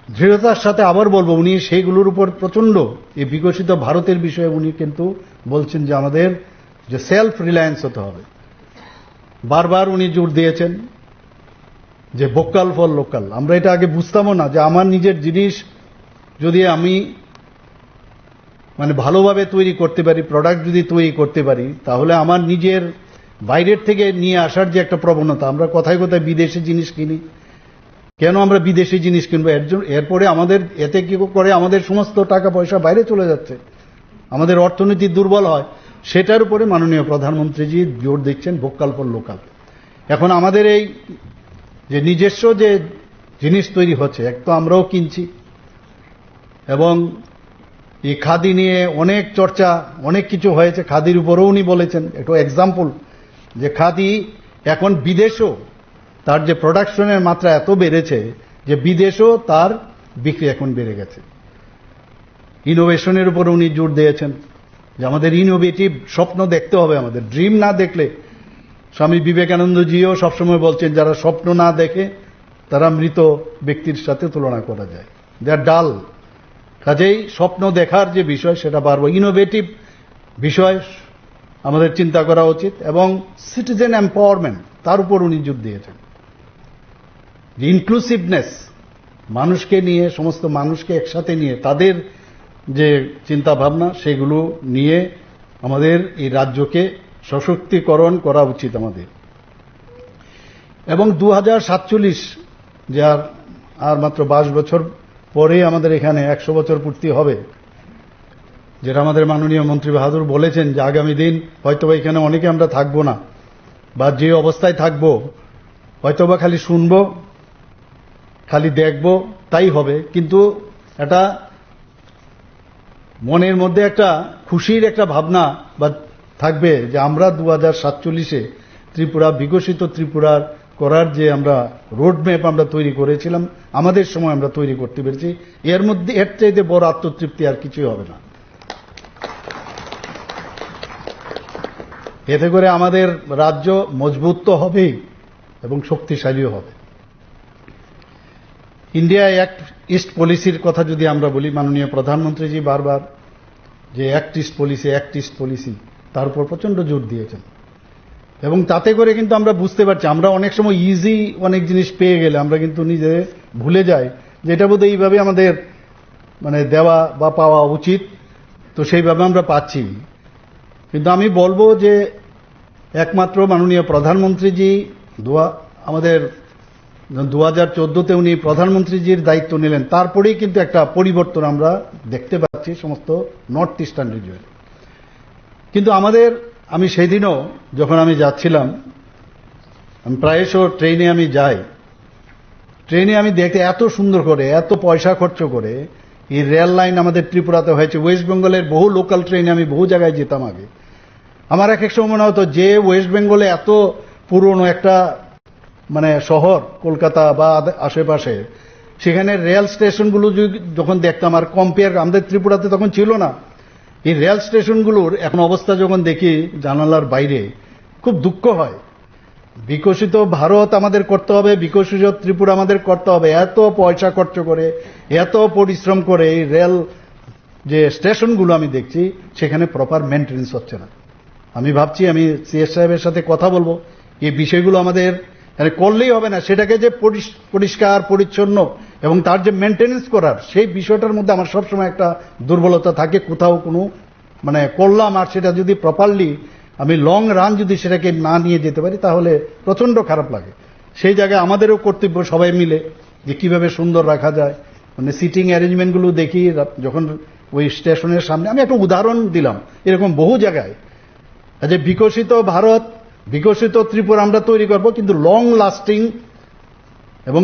দৃঢ়তার সাথে আবার বলবো, উনি সেইগুলোর উপর প্রচন্ড এই বিকশিত ভারতের বিষয়ে উনি কিন্তু বলছেন যে আমাদের যে সেলফ রিলায়েন্স হতে হবে। বারবার উনি জোর দিয়েছেন যে ভোকাল ফর লোকাল। আমরা এটা আগে বুঝতামও না যে আমার নিজের জিনিস যদি আমি ভালোভাবে তৈরি করতে পারি, প্রোডাক্ট যদি তৈরি করতে পারি, তাহলে আমার নিজের বাইরের থেকে নিয়ে আসার যে একটা প্রবণতা, আমরা কোথায় কোথায় বিদেশি জিনিস কিনি, কেন আমরা বিদেশি জিনিস কিনবো? এরপরে আমাদের এতে কি করে আমাদের সমস্ত টাকা পয়সা বাইরে চলে যাচ্ছে, আমাদের অর্থনীতি দুর্বল হয়। সেটার উপরে মাননীয় প্রধানমন্ত্রীজি জোর দিচ্ছেন ভোকাল ফর লোকাল। এখন আমাদের এই যে নিজস্ব যে জিনিস তৈরি হচ্ছে, এক তো আমরাও কিনছি, এবং এই খাদি নিয়ে অনেক চর্চা, অনেক কিছু হয়েছে। খাদির উপরেও উনি বলেছেন, একটু এক্সাম্পল, যে খাদি এখন বিদেশেও তার যে প্রোডাকশনের মাত্রা এত বেড়েছে যে বিদেশেও তার বিক্রি এখন বেড়ে গেছে। ইনোভেশনের উপর উনি জোর দিয়েছেন যে আমাদের ইনোভেটিভ স্বপ্ন দেখতে হবে, আমাদের ড্রিম না দেখলে, স্বামী বিবেকানন্দজিও সবসময় বলছেন যারা স্বপ্ন না দেখে তারা মৃত ব্যক্তির সাথে তুলনা করা যায়, দে আর ডাল। কাজেই স্বপ্ন দেখার যে বিষয়, সেটা বারবার ইনোভেটিভ বিষয় আমাদের চিন্তা করা উচিত, এবং সিটিজেন এম্পাওয়ারমেন্ট, তার উপর উনি জোর দিয়েছেন যে ইনক্লুসিভনেস, মানুষকে নিয়ে, সমস্ত মানুষকে একসাথে নিয়ে তাদের যে চিন্তা ভাবনা সেগুলো নিয়ে আমাদের এই রাজ্যকে সশক্তিকরণ করা উচিত আমাদের। এবং 2047 যে আর মাত্র 22 বছর পরে আমাদের এখানে 100 বছর পূর্তি হবে, যেটা আমাদের মাননীয় মন্ত্রী বাহাদুর বলেছেন যে আগামী দিন হয়তোবা এখানে অনেকে আমরা থাকবো না, বা যে অবস্থায় থাকবো হয়তোবা খালি শুনবো, খালি দেখবো, তাই হবে। কিন্তু এটা মনের মধ্যে একটা খুশির একটা ভাবনা বা থাকবে যে আমরা 2047-এ ত্রিপুরা, বিকশিত ত্রিপুরার করার যে আমরা রোড ম্যাপ আমরা তৈরি করেছিলাম, আমাদের সময় আমরা তৈরি করতে পেরেছি, এর মধ্যে এর চাইতে বড় আত্মতৃপ্তি আর কিছুই হবে না। এতে করে আমাদের রাজ্য মজবুত তো হবেই এবং শক্তিশালীও হবে। ইন্ডিয়া অ্যাক্ট ইস্ট পলিসির কথা যদি আমরা বলি, মাননীয় প্রধানমন্ত্রীজি বারবার যে অ্যাক্ট ইস্ট পলিসি তার উপর প্রচন্ড জোর দিয়েছেন, এবং তাতে করে কিন্তু আমরা বুঝতে পারছি আমরা অনেক সময় ইজি অনেক জিনিস পেয়ে গেলে আমরা কিন্তু নিজে ভুলে যাই যে এটা বোধহয় এইভাবে আমাদের মানে দেওয়া বা পাওয়া উচিত, তো সেইভাবে আমরা পাচ্ছি। কিন্তু আমি বলবো যে একমাত্র মাননীয় প্রধানমন্ত্রীজি আমাদের 2014-তে উনি প্রধানমন্ত্রীজির দায়িত্ব নিলেন, তারপরেই কিন্তু একটা পরিবর্তন আমরা দেখতে পাচ্ছি সমস্ত নর্থ ইস্টার্ন রিজিয়নে। কিন্তু আমি সেদিনও যখন আমি যাচ্ছিলাম, আমি প্রায়শ ট্রেনে আমি যাই, ট্রেনে আমি দেখতে এত সুন্দর করে, এত পয়সা খরচ করে এই রেল লাইন আমাদের ত্রিপুরাতে হয়েছে। ওয়েস্ট বেঙ্গলের বহু লোকাল ট্রেনে আমি বহু জায়গায় যেতাম আগে, আমার এক সময় মনে হতো যে ওয়েস্ট বেঙ্গলে এত পুরনো একটা মানে শহর কলকাতা বা আশেপাশে, সেখানে রেল স্টেশনগুলো যখন দেখতাম আর কম্পেয়ার আমাদের ত্রিপুরাতে তখন ছিল না, এই রেল স্টেশনগুলোর এখন অবস্থা যখন দেখি জানালার বাইরে খুব দুঃখ হয়। বিকশিত ভারত আমাদের করতে হবে, বিকশিত ত্রিপুরা আমাদের করতে হবে, এত পয়সা খরচ করে, এত পরিশ্রম করে এই রেল যে স্টেশনগুলো আমি দেখছি সেখানে প্রপার মেনটেন্যান্স হচ্ছে না। আমি ভাবছি আমি সিএস সাহেবের সাথে কথা বলবো, এই বিষয়গুলো আমাদের করলেই হবে না, সেটাকে যে পরিষ্কার পরিচ্ছন্ন এবং তার যে মেনটেন্যান্স করার সেই বিষয়টার মধ্যে আমার সবসময় একটা দুর্বলতা থাকে। কোথাও কোনো মানে করলাম আর সেটা যদি প্রপারলি আমি লং রান যদি সেটাকে না নিয়ে যেতে পারি তাহলে প্রচন্ড খারাপ লাগে। সেই জায়গায় আমাদেরও কর্তব্য সবাই মিলে যে কিভাবে সুন্দর রাখা যায়, মানে সিটিং অ্যারেঞ্জমেন্টগুলো দেখি যখন ওই স্টেশনের সামনে। আমি একটা উদাহরণ দিলাম, এরকম বহু জায়গায় যে বিকশিত ভারত, বিকশিত ত্রিপুরা আমরা তৈরি করব, কিন্তু লং লাস্টিং এবং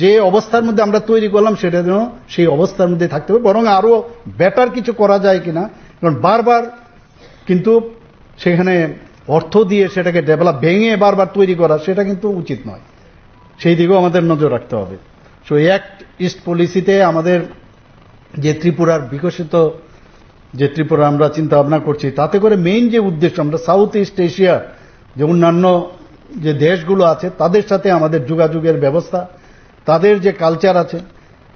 যে অবস্থার মধ্যে আমরা তৈরি করলাম সেটা যেন সেই অবস্থার মধ্যে থাকতে হবে, বরং আরো বেটার কিছু করা যায় কিনা। কারণ বারবার কিন্তু সেখানে অর্থ দিয়ে সেটাকে ডেভেলপ ভেঙে বারবার তৈরি করা সেটা কিন্তু উচিত নয়, সেই দিকেও আমাদের নজর রাখতে হবে। সো অ্যাক্ট ইস্ট পলিসিতে আমাদের যে ত্রিপুরার বিকশিত যে ত্রিপুরা আমরা চিন্তা ভাবনা করছি, তাতে করে মেইন যে উদ্দেশ্য আমরা সাউথ ইস্ট এশিয়ার যে অন্যান্য যে দেশগুলো আছে তাদের সাথে আমাদের যোগাযোগের ব্যবস্থা, তাদের যে কালচার আছে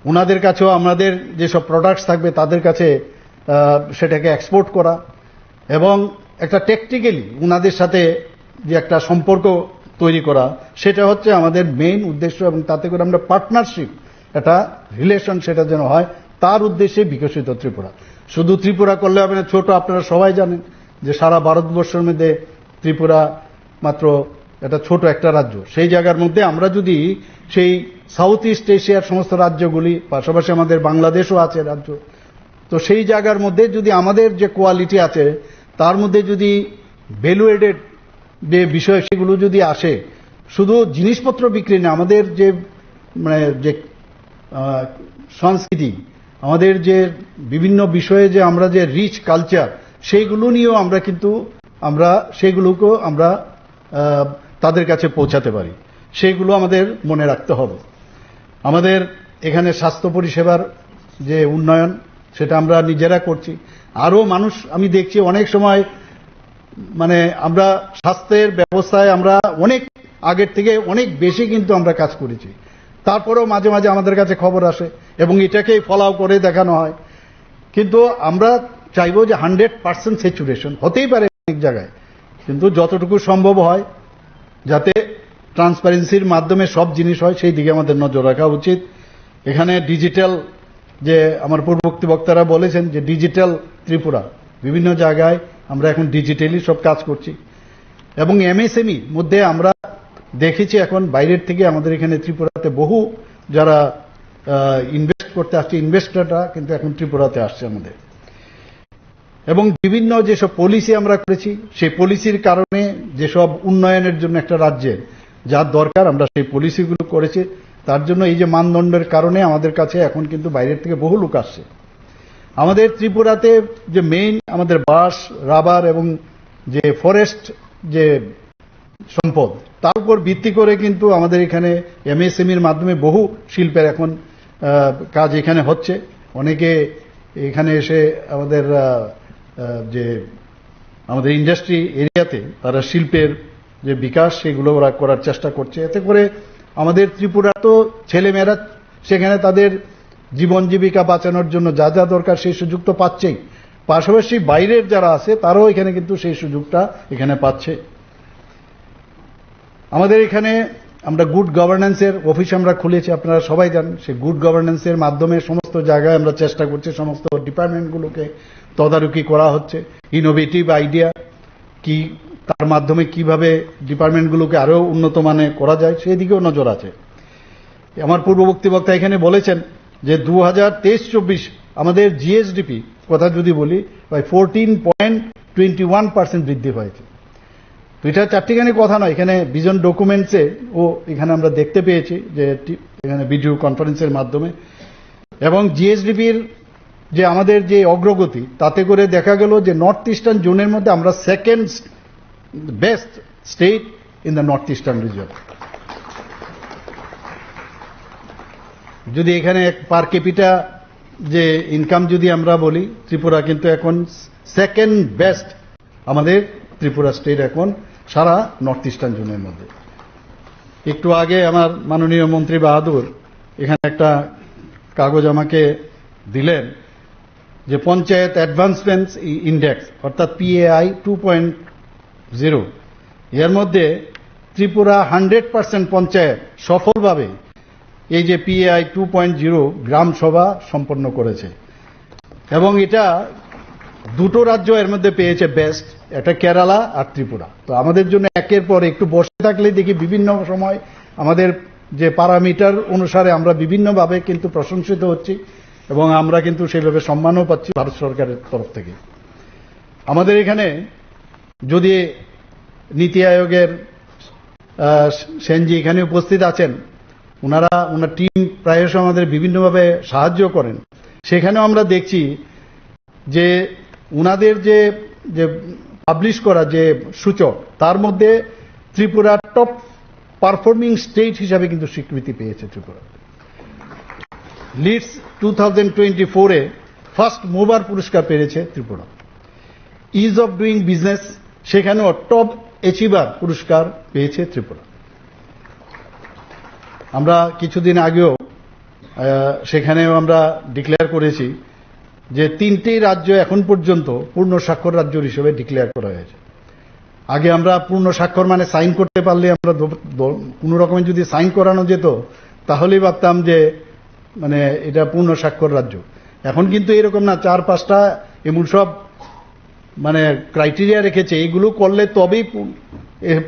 ওনাদের কাছেও আমাদের যেসব প্রোডাক্টস থাকবে তাদের কাছে সেটাকে এক্সপোর্ট করা, এবং একটা টেকনিক্যালি ওনাদের সাথে যে একটা সম্পর্ক তৈরি করা, সেটা হচ্ছে আমাদের মেইন উদ্দেশ্য। এবং তাতে করে আমরা পার্টনারশিপ একটা রিলেশন সেটা যেন হয়, তার উদ্দেশ্যে বিকশিত ত্রিপুরা। শুধু ত্রিপুরা করলে হবে না, ছোট আপনারা সবাই জানেন যে সারা ভারতবর্ষের মধ্যে ত্রিপুরা মাত্র একটা ছোট একটা রাজ্য। সেই জায়গার মধ্যে আমরা যদি সেই সাউথ ইস্ট এশিয়ার সমস্ত রাজ্যগুলি, পাশাপাশি আমাদের বাংলাদেশও আছে রাজ্য, তো সেই জায়গার মধ্যে যদি আমাদের যে কোয়ালিটি আছে তার মধ্যে যদি ভ্যালু এডেড যে বিষয় সেগুলো যদি আসে, শুধু জিনিসপত্র বিক্রি না, আমাদের যে মানে যে সংস্কৃতি, আমাদের যে বিভিন্ন বিষয়ে যে আমরা যে রিচ কালচার, সেইগুলো নিয়েও আমরা কিন্তু আমরা সেগুলোকেও আমরা তাদের কাছে পৌঁছাতে পারি, সেইগুলো আমাদের মনে রাখতে হবে। আমাদের এখানে স্বাস্থ্য পরিষেবার যে উন্নয়ন সেটা আমরা নিজেরা করছি, আরো মানুষ আমি দেখছি অনেক সময় মানে আমরা স্বাস্থ্যের ব্যবস্থায় আমরা অনেক আগের থেকে অনেক বেশি কিন্তু আমরা কাজ করেছি, তারপরেও মাঝে মাঝে আমাদের কাছে খবর আসে এবং এটাকেই ফলো করে দেখানো হয়। কিন্তু আমরা চাইবো যে 100% স্যাচুরেশন হতেই পারে অনেক জায়গায়, কিন্তু যতটুকু সম্ভব হয় যাতে ট্রান্সপারেন্সির মাধ্যমে সব জিনিস হয়, সেই দিকে আমাদের নজর রাখা উচিত। এখানে ডিজিটাল, যে আমার পূর্ববর্তী বক্তারা বলেছেন যে ডিজিটাল ত্রিপুরা, বিভিন্ন জায়গায় আমরা এখন ডিজিটালি সব কাজ করছি। এবং এমএসএমই মধ্যে আমরা দেখেছি এখন বাইরের থেকে আমাদের এখানে ত্রিপুরাতে বহু যারা ইনভেস্ট করতে আসছে, ইনভেস্টররা কিন্তু এখন ত্রিপুরাতে আসছে আমাদের। এবং বিভিন্ন যেসব পলিসি আমরা করেছি, সেই পলিসির কারণে যেসব উন্নয়নের জন্য একটা রাজ্যের যা দরকার আমরা সেই পলিসিগুলো করেছি। তার জন্য এই যে মানদণ্ডের কারণে আমাদের কাছে এখন কিন্তু বাইরের থেকে বহু লোক আসছে। আমাদের ত্রিপুরাতে যে মেইন আমাদের বাঁশ, রাবার এবং যে ফরেস্ট যে সম্পদ, তার উপর ভিত্তি করে কিন্তু আমাদের এখানে এমএসএমইর মাধ্যমে বহু শিল্পের এখন কাজ এখানে হচ্ছে। অনেকে এখানে এসে আমাদের যে আমাদের ইন্ডাস্ট্রি এরিয়াতে তারা শিল্পের যে বিকাশ সেগুলো ওরা করার চেষ্টা করছে। এতে করে আমাদের ত্রিপুরা তো ছেলেমেয়েরা সেখানে তাদের জীবন জীবিকা বাঁচানোর জন্য যা যা দরকার সেই সুযোগ তো পাচ্ছেই, পাশাপাশি বাইরের যারা আছে তারাও এখানে কিন্তু সেই সুযোগটা এখানে পাচ্ছে। আমাদের এখানে আমরা গুড গভর্নেন্সের অফিস আমরা খুলেছি, আপনারা সবাই জানেন। সেই গুড গভর্নেন্সের মাধ্যমে সমস্ত জায়গায় আমরা চেষ্টা করছি সমস্ত ডিপার্টমেন্টগুলোকে তদারকি করা হচ্ছে। ইনোভেটিভ আইডিয়া কি, তার মাধ্যমে কিভাবে ডিপার্টমেন্টগুলোকে আরো উন্নত মানে করা যায় সেই দিকেও নজর আছে। আমার পূর্ববর্তী বক্তা এখানে বলেছেন যে 2023-24 আমাদের জিএসডিপি কথা যদি বলি, প্রায় 14.21% বৃদ্ধি হয়েছে। তো এটা চারটিখানি কথা নয়, এখানে ভিজন ডকুমেন্টসে এখানে আমরা দেখতে পেয়েছি যে এখানে ভিডিও কনফারেন্সের মাধ্যমে। এবং জিএসডিপির যে আমাদের যে অগ্রগতি, তাতে করে দেখা গেল যে নর্থ ইস্টার্ন জোনের মধ্যে আমরা second best state in the north eastern reason. যদি এখানে পার ক্যাপিটা যে ইনকাম যদি আমরা বলি, ত্রিপুরা কিন্তু এখন সেকেন্ড বেস্ট আমাদের ত্রিপুরা স্টেট এখন সারা নর্থ ইস্টার্ন জোনের মধ্যে। একটু আগে আমার মাননীয় মন্ত্রী বাহাদুর এখানে একটা কাগজ আমাকে দিলেন যে পঞ্চায়েত অ্যাডভান্সমেন্ট ইন্ডেক্স অর্থাৎ PAI 2.0, এর মধ্যে ত্রিপুরা 100% পঞ্চায়েত সফলভাবে এই যে PAI 2.0 গ্রাম সভা সম্পন্ন করেছে। এবং এটা দুটো রাজ্য এর মধ্যে পেয়েছে বেস্ট, একটা কেরালা আর ত্রিপুরা। তো আমাদের জন্য একের পর একটু বসে থাকলে দেখি বিভিন্ন সময় আমাদের যে প্যারামিটার অনুসারে আমরা বিভিন্নভাবে কিন্তু প্রশংসিত হচ্ছি এবং আমরা কিন্তু সেইভাবে সম্মানও পাচ্ছি ভারত সরকারের তরফ থেকে। আমাদের এখানে যদি নীতি আয়োগের সেনজি এখানে উপস্থিত আছেন, ওনার টিম প্রায়শ আমাদের বিভিন্নভাবে সাহায্য করেন। সেখানেও আমরা দেখছি যে ওনাদের যে পাবলিশ করা যে সূচক, তার মধ্যে ত্রিপুরা টপ পারফর্মিং স্টেট হিসাবে কিন্তু স্বীকৃতি পেয়েছে ত্রিপুরা। লিডস 2024-এ ফার্স্ট মুভার পুরস্কার পেয়েছে Tripura. Is of doing business সেখানেও টপ অ্যাচিভার পুরস্কার পেয়েছে ত্রিপুরা। আমরা কিছুদিন আগেও সেখানেও আমরা ডিক্লেয়ার করেছি যে 3টি রাজ্য এখন পর্যন্ত পূর্ণ স্বাক্ষর রাজ্য হিসেবে ডিক্লেয়ার করা হয়েছে। আগে আমরা পূর্ণ স্বাক্ষর মানে সাইন করতে পারলে আমরা কোনো রকমের যদি সাইন করানো যেত তাহলেই ভাবতাম যে মানে এটা পূর্ণ স্বাক্ষর রাজ্য। এখন কিন্তু এরকম না, 4-5টা এমন সব মানে ক্রাইটেরিয়া রেখেছে, এইগুলো করলে তবেই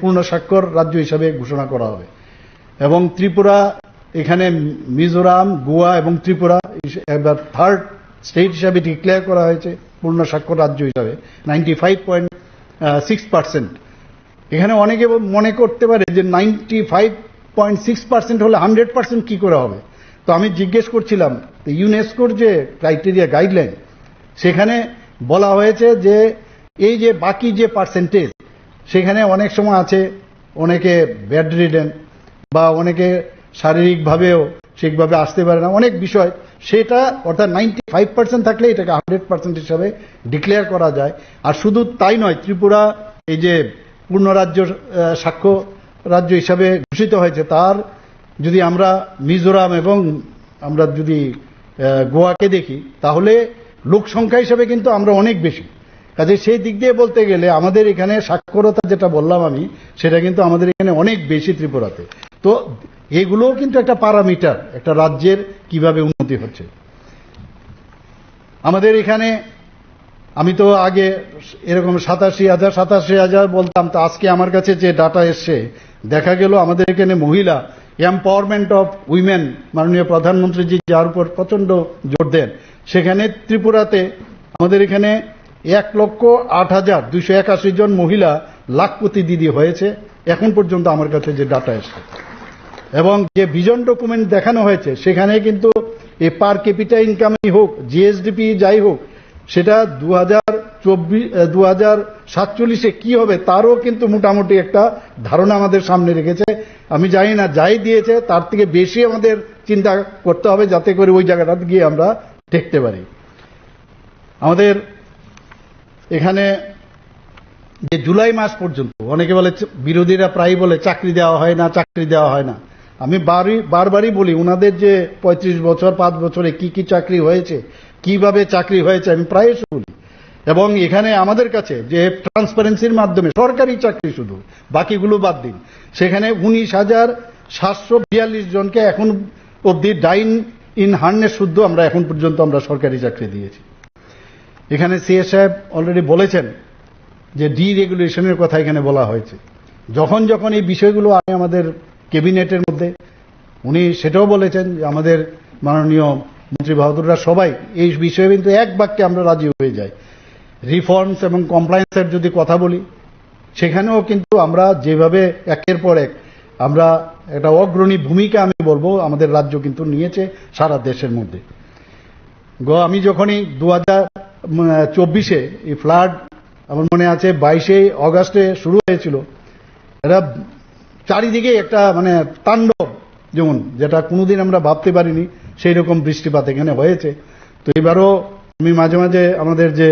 পূর্ণ স্বাক্ষর রাজ্য হিসাবে ঘোষণা করা হবে। এবং ত্রিপুরা, এখানে মিজোরাম, গোয়া এবং ত্রিপুরা এবার থার্ড স্টেট হিসাবে ডিক্লেয়ার করা হয়েছে পূর্ণ স্বাক্ষর রাজ্য হিসাবে 95.6%। এখানে অনেকে মনে করতে পারে যে 95.6% হলে 100% কি করে হবে। তো আমি জিজ্ঞেস করছিলাম ইউনেস্কোর যে ক্রাইটেরিয়া গাইডলাইন, সেখানে বলা হয়েছে যে এই যে বাকি যে পার্সেন্টেজ, সেখানে অনেক সময় আছে অনেকে বেড রিডেন বা অনেকে শারীরিকভাবেও ঠিকভাবে আসতে পারে না, অনেক বিষয়, সেটা অর্থাৎ 95% থাকলে এটাকে 100% হিসাবে ডিক্লেয়ার করা যায়। আর শুধু তাই নয়, ত্রিপুরা এই যে পূর্ণ রাজ্য সাক্ষ্য রাজ্য হিসাবে ঘোষিত হয়েছে, তার যদি আমরা মিজোরাম এবং আমরা যদি গোয়াকে দেখি, তাহলে লোক সংখ্যা হিসাবে কিন্তু আমরা অনেক বেশি। কাজে সেই দিক দিয়ে বলতে গেলে আমাদের এখানে সাক্ষরতা যেটা বললাম আমি, সেটা কিন্তু আমাদের এখানে অনেক বেশি ত্রিপুরাতে। তো এগুলোও কিন্তু একটা প্যারামিটার একটা রাজ্যের কিভাবে উন্নতি হচ্ছে। আমাদের এখানে আমি তো আগে এরকম 87,000 বলতাম, তো আজকে আমার কাছে যে ডাটা এসছে দেখা গেল আমাদের এখানে মহিলা এম্পাওয়ারমেন্ট অফ উইমেন মাননীয় প্রধানমন্ত্রীজি যার উপর প্রচন্ড জোর দেন, সেখানে ত্রিপুরাতে আমাদের এখানে 1,08,281 জন মহিলা লাখপতি দিদি হয়েছে এখন পর্যন্ত আমার কাছে যে ডাটা এসছে। এবং যে ভিজন ডকুমেন্ট দেখানো হয়েছে সেখানে কিন্তু এই পার ক্যাপিটা ইনকামই হোক, জিএসডিপি যাই হোক, সেটা 2047 কি হবে তারও কিন্তু মোটামুটি একটা ধারণা আমাদের সামনে রেখেছে। আমি জানি না যাই দিয়েছে তার থেকে বেশি আমাদের চিন্তা করতে হবে যাতে করে ওই জায়গাটাতে গিয়ে আমরা টেকতে পারি। আমাদের এখানে যে জুলাই মাস পর্যন্ত অনেকে বলে, বিরোধীরা প্রায় বলে চাকরি দেওয়া হয় না, চাকরি দেওয়া হয় না। আমি বারবারই বলি ওনাদের যে 35 বছর 5 বছরে কি কি চাকরি হয়েছে, কিভাবে চাকরি হয়েছে আমি প্রায়শই বলি। এবং এখানে আমাদের কাছে যে ট্রান্সপারেন্সির মাধ্যমে সরকারি চাকরি শুধু বাকিগুলো বাদ দিন, সেখানে 19,742 জনকে এখন অব্দি ডাইন ইন হার্নে শুদ্ধ আমরা এখন পর্যন্ত আমরা সরকারি চাকরি দিয়েছি। এখানে সিএস সাহেব অলরেডি বলেছেন যে ডিরেগুলেশনের কথা এখানে বলা হয়েছে। যখন যখন এই বিষয়গুলো আনে আমাদের ক্যাবিনেটের মধ্যে, উনি সেটাও বলেছেন যে আমাদের মাননীয় মন্ত্রী বাহাদুররা সবাই এই বিষয়ে কিন্তু এক বাক্যে আমরা রাজি হয়ে যাই। রিফর্মস এবং কমপ্লায়েন্সের যদি কথা বলি, সেখানেও কিন্তু আমরা যেভাবে একের পর এক আমরা একটা অগ্রণী ভূমিকা আমি বলবো আমাদের রাজ্য কিন্তু নিয়েছে সারা দেশের মধ্যে। আমি যখনই 2024 এই ফ্লাড আমার মনে আছে 22 অগাস্টে শুরু হয়েছিল, এটা চারিদিকে একটা মানে তাণ্ডব, যেমন যেটা কোনোদিন আমরা ভাবতে পারিনি সেই রকম বৃষ্টিপাত এখানে হয়েছে। তো এবারও আমি মাঝে মাঝে আমাদের যে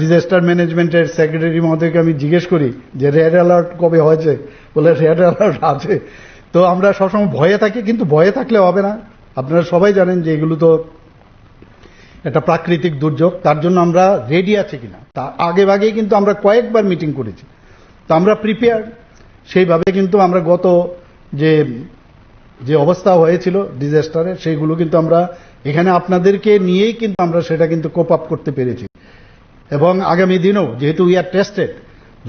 ডিজাস্টার ম্যানেজমেন্টের সেক্রেটারি মহোদয়কে আমি জিজ্ঞেস করি যে রেড অ্যালার্ট কবে হয়েছে, বলে রেড অ্যালার্ট আছে। তো আমরা সবসময় ভয়ে থাকি, কিন্তু ভয়ে থাকলে হবে না। আপনারা সবাই জানেন যে এগুলো তো একটা প্রাকৃতিক দুর্যোগ, তার জন্য আমরা রেডি আছি কিনা তা আগে ভাগেই কিন্তু আমরা কয়েকবার মিটিং করেছি। তো আমরা প্রিপেয়ার সেইভাবে কিন্তু আমরা গত যে অবস্থা হয়েছিল ডিজাস্টারের সেইগুলো কিন্তু আমরা এখানে আপনাদেরকে নিয়েই কিন্তু আমরা সেটা কিন্তু কোপ আপ করতে পেরেছি। এবং আগামী দিনেও যেহেতু উই আর টেস্টেড,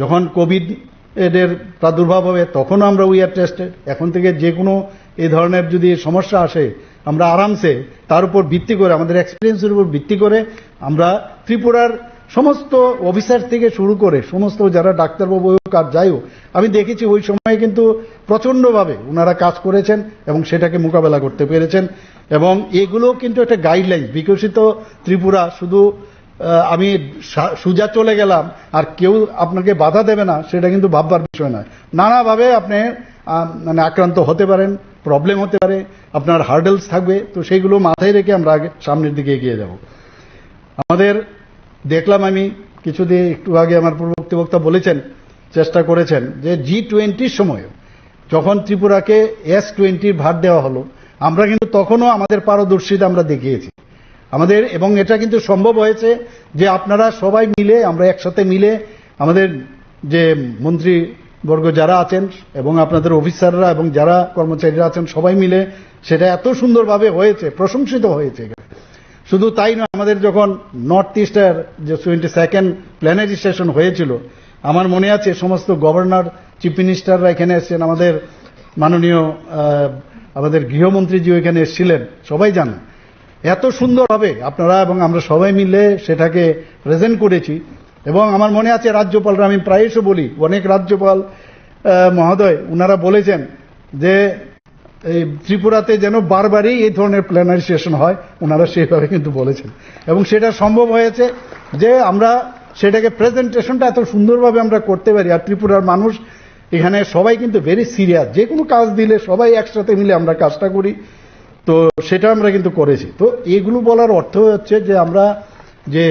যখন কোভিড এর প্রাদুর্ভাব হবে তখনও আমরা উই আর টেস্টেড। এখন থেকে যে কোনো এই ধরনের যদি সমস্যা আসে আমরা আরামসে তার উপর ভিত্তি করে আমাদের এক্সপিরিয়েন্সের উপর ভিত্তি করে আমরা ত্রিপুরার সমস্ত অফিসার থেকে শুরু করে সমস্ত যারা ডাক্তারবাবু হোক আর যাই হোক, আমি দেখেছি ওই সময়ে কিন্তু প্রচন্ডভাবে ওনারা কাজ করেছেন এবং সেটাকে মোকাবেলা করতে পেরেছেন। এবং এগুলো কিন্তু একটা গাইডলাইন বিকশিত ত্রিপুরা, শুধু আমি সোজা চলে গেলাম আর কেউ আপনাকে বাধা দেবে না সেটা কিন্তু ভাববার বিষয় নয়। নানাভাবে আপনি মানে আক্রান্ত হতে পারেন, প্রবলেম হতে পারে, আপনার হার্ডেলস থাকবে, তো সেইগুলো মাথায় রেখে আমরা আগে সামনের দিকে এগিয়ে যাব। আমাদের দেখলাম আমি কিছুদিন একটু আগে আমার পূর্ববর্তী বক্তা বলেছেন, চেষ্টা করেছেন যে G20 সময় যখন ত্রিপুরাকে S20 ভার দেওয়া হলো, আমরা কিন্তু তখনও আমাদের পারদর্শিতা আমরা দেখিয়েছি আমাদের, এবং এটা কিন্তু সম্ভব হয়েছে যে আপনারা সবাই মিলে আমরা একসাথে মিলে আমাদের যে মন্ত্রীবর্গ যারা আছেন এবং আপনাদের অফিসাররা এবং যারা কর্মচারীরা আছেন সবাই মিলে সেটা এত সুন্দরভাবে হয়েছে, প্রশংসিত হয়েছে। শুধু তাই নয়, আমাদের যখন নর্থ ইস্টের যে 22nd প্ল্যানারি সেশন হয়েছিল, আমার মনে আছে সমস্ত গভর্নর চিফ মিনিস্টাররা এখানে এসেছেন, আমাদের মাননীয় আমাদের গৃহমন্ত্রীজি এখানে এসেছিলেন, সবাই জানেন এত সুন্দর হবে আপনারা এবং আমরা সবাই মিলে সেটাকে প্রেজেন্ট করেছি। এবং আমার মনে আছে রাজ্যপালরা, আমি প্রায়শই বলি অনেক রাজ্যপাল মহোদয় ওনারা বলেছেন যে এই ত্রিপুরাতে যেন বারবারই এই ধরনের প্ল্যানারি সেশন হয়, ওনারা সেইভাবে কিন্তু বলেছেন এবং সেটা সম্ভব হয়েছে যে আমরা সেটাকে প্রেজেন্টেশনটা এত সুন্দরভাবে আমরা করতে পারি। আর ত্রিপুরার মানুষ এখানে সবাই কিন্তু ভেরি সিরিয়াস, যে কোনো কাজ দিলে সবাই একসাথে মিলে আমরা কাজটা করি, তো সেটা আমরা কিন্তু করেছি। তো এগুলো বলার অর্থ হচ্ছে যে আমরা যে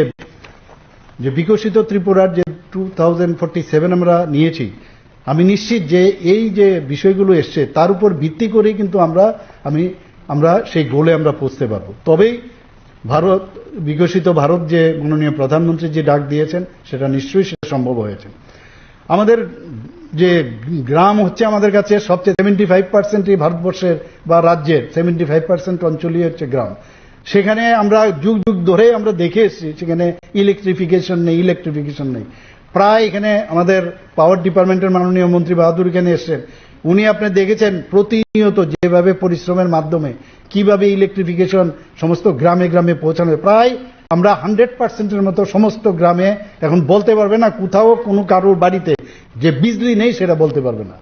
বিকশিত ত্রিপুরার যে 2047 আমরা নিয়েছি, আমি নিশ্চিত যে এই যে বিষয়গুলো এসছে তার উপর ভিত্তি করেই কিন্তু আমরা সেই গোলে আমরা পৌঁছতে পারবো। তবেই ভারত বিকশিত ভারত যে মাননীয় প্রধানমন্ত্রী যে ডাক দিয়েছেন সেটা নিশ্চয়ই সেটা সম্ভব হয়েছে। আমাদের যে গ্রাম হচ্ছে আমাদের কাছে সবচেয়ে 75% এই ভারতবর্ষের বা রাজ্যের 75% অঞ্চলই হচ্ছে গ্রাম। সেখানে আমরা যুগ যুগ ধরে আমরা দেখে এসেছি সেখানে ইলেকট্রিফিকেশন নেই। প্রায় এখানে আমাদের পাওয়ার ডিপার্টমেন্টের মাননীয় মন্ত্রী বাহাদুর এখানে এসেছেন, উনি আপনি দেখেছেন প্রতিনিয়ত যেভাবে পরিশ্রমের মাধ্যমে কিভাবে ইলেকট্রিফিকেশন সমস্ত গ্রামে গ্রামে পৌঁছানো, প্রায় আমরা 100%-এর মতো সমস্ত গ্রামে এখন বলতে পারবে না কোথাও কোনো কারোর বাড়িতে যে বিজলি নেই সেটা বলতে পারবে না।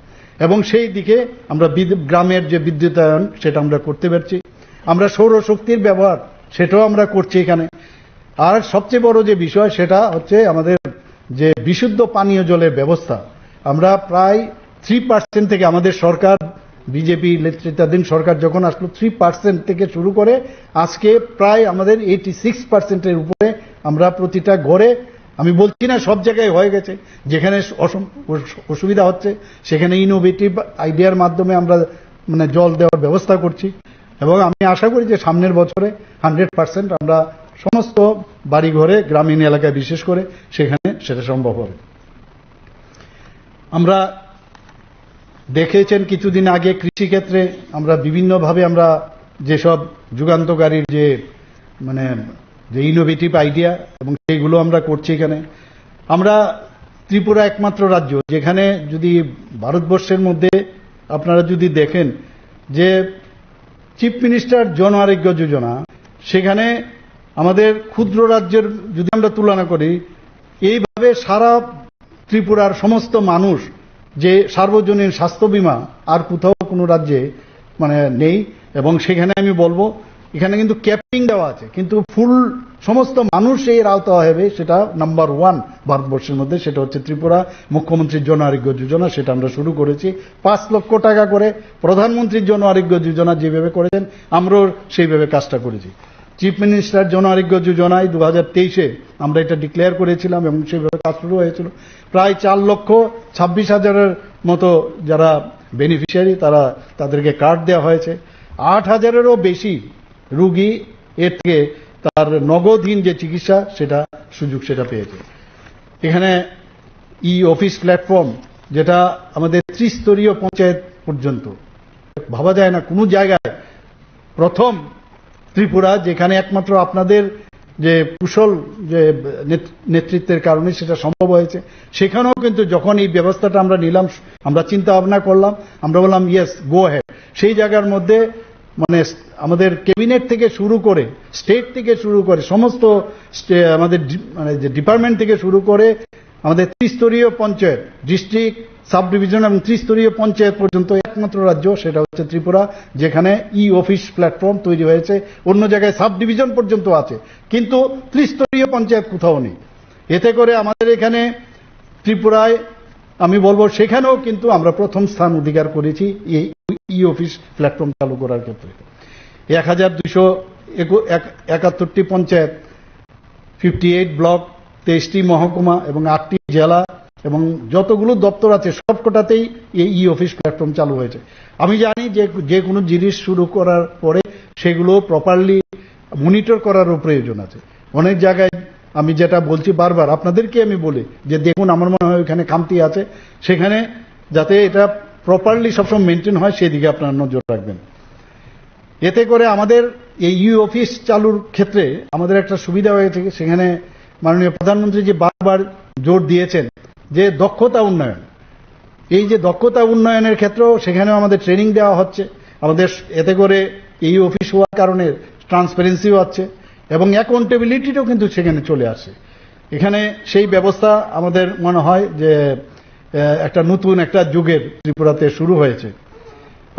এবং সেই দিকে আমরা গ্রামের যে বিদ্যুতায়ন সেটা আমরা করতে পারছি। আমরা সৌরশক্তির ব্যবহার সেটাও আমরা করছি এখানে। আর সবচেয়ে বড় যে বিষয় সেটা হচ্ছে আমাদের যে বিশুদ্ধ পানীয় জলের ব্যবস্থা। আমরা প্রায় 3% থেকে আমাদের সরকার বিজেপি নেতৃত্বাধীন সরকার যখন আসলো 3% থেকে শুরু করে আজকে প্রায় আমাদের 86%-এর উপরে আমরা প্রতিটা ঘরে, আমি বলছি না সব জায়গায় হয়ে গেছে, যেখানে অসুবিধা হচ্ছে সেখানে ইনোভেটিভ আইডিয়ার মাধ্যমে আমরা জল দেওয়ার ব্যবস্থা করছি। এবং আমি আশা করি যে সামনের বছরে 100% আমরা সমস্ত বাড়িঘরে গ্রামীণ এলাকায় বিশেষ করে সেখানে সেটা সম্ভব হবে। আমরা দেখেছেন কিছুদিন আগে কৃষিক্ষেত্রে আমরা বিভিন্নভাবে আমরা যেসব যুগান্তকারীর যে যে ইনোভেটিভ আইডিয়া এবং সেইগুলো আমরা করছি এখানে। আমরা ত্রিপুরা একমাত্র রাজ্য যেখানে যদি ভারতবর্ষের মধ্যে আপনারা যদি দেখেন যে চিফ মিনিস্টার জন আরোগ্য যোজনা, সেখানে আমাদের ক্ষুদ্র রাজ্যের যদি আমরা তুলনা করি, এইভাবে সারা ত্রিপুরার সমস্ত মানুষ যে সার্বজনীন স্বাস্থ্য বীমা আর কোথাও কোনো রাজ্যে নেই। এবং সেখানে আমি বলবো এখানে কিন্তু ক্যাপিং দেওয়া আছে, কিন্তু ফুল সমস্ত মানুষ এর আওতা হবে, সেটা নাম্বার 1 ভারতবর্ষের মধ্যে, সেটা হচ্ছে ত্রিপুরা মুখ্যমন্ত্রীর জন আরোগ্য যোজনা। সেটা আমরা শুরু করেছি 5 লক্ষ টাকা করে। প্রধানমন্ত্রীর জন আরোগ্য যোজনা যেভাবে করেছেন আমরাও সেইভাবে কাজটা করেছি। চিফ মিনিস্টার জন আরোগ্য যোজনায় 2023-এ আমরা এটা ডিক্লেয়ার করেছিলাম এবং সেইভাবে কাজ শুরু হয়েছিল। প্রায় 4,26,000-এর মতো যারা বেনিফিশিয়ারি তাদেরকে কার্ড দেওয়া হয়েছে। 8,000-এরও বেশি রোগী এর থেকে তার নগদহীন যে চিকিৎসা সেটা সুযোগ সেটা পেয়েছে। এখানে ই অফিস প্ল্যাটফর্ম যেটা আমাদের ত্রিস্তরীয় পঞ্চায়েত পর্যন্ত, ভাবা যায় না কোনো জায়গায় প্রথম ত্রিপুরা যেখানে একমাত্র আপনাদের যে কুশল যে নেতৃত্বের কারণে সেটা সম্ভব হয়েছে। সেখানেও কিন্তু যখন এই ব্যবস্থাটা আমরা নিলাম, আমরা চিন্তা ভাবনা করলাম, আমরা বললাম ইয়েস গো হেড। সেই জায়গার মধ্যে আমাদের ক্যাবিনেট থেকে শুরু করে স্টেট থেকে শুরু করে সমস্ত আমাদের যে ডিপার্টমেন্ট থেকে শুরু করে আমাদের ত্রিস্তরীয় পঞ্চায়েত, ডিস্ট্রিক্ট, সাব ডিভিশন এবং ত্রিস্তরীয় পঞ্চায়েত পর্যন্ত একমাত্র রাজ্য সেটা হচ্ছে ত্রিপুরা যেখানে ই অফিস প্ল্যাটফর্ম তৈরি হয়েছে। অন্য জায়গায় সাব ডিভিশন পর্যন্ত আছে, কিন্তু ত্রিস্তরীয় পঞ্চায়েত কোথাও নেই। এতে করে আমাদের এখানে ত্রিপুরায় আমি বলবো সেখানেও কিন্তু আমরা প্রথম স্থান অধিকার করেছি এই ই অফিস প্ল্যাটফর্ম চালু করার ক্ষেত্রে। 1,271টি পঞ্চায়েত, 58 ব্লক, 23টি মহকুমা এবং 8টি জেলা এবং যতগুলো দপ্তর আছে সবকটাতেই এই ই অফিস প্ল্যাটফর্ম চালু হয়েছে। আমি জানি যে কোনো জিনিস শুরু করার পরে সেগুলো প্রপারলি মনিটর করারও প্রয়োজন আছে। অনেক জায়গায় আমি যেটা বলছি বারবার আপনাদেরকে আমি বলি যে দেখুন আমার মনে হয় ওইখানে খামতি আছে, সেখানে যাতে এটা প্রপারলি সবসময় মেনটেন হয় সেদিকে আপনারা নজর রাখবেন। এতে করে আমাদের এই ই অফিস চালুর ক্ষেত্রে আমাদের একটা সুবিধা হয়েছে, সেখানে মাননীয় প্রধানমন্ত্রী যে বারবার জোর দিয়েছেন যে দক্ষতা উন্নয়ন, এই যে দক্ষতা উন্নয়নের ক্ষেত্রেও সেখানেও আমাদের ট্রেনিং দেওয়া হচ্ছে। আমাদের এতে করে এই অফিস হওয়ার কারণে ট্রান্সপারেন্সিও আছে এবং অ্যাকাউন্টেবিলিটিটাও কিন্তু সেখানে চলে আসে। এখানে সেই ব্যবস্থা আমাদের মনে হয় যে একটা নতুন একটা যুগের ত্রিপুরাতে শুরু হয়েছে।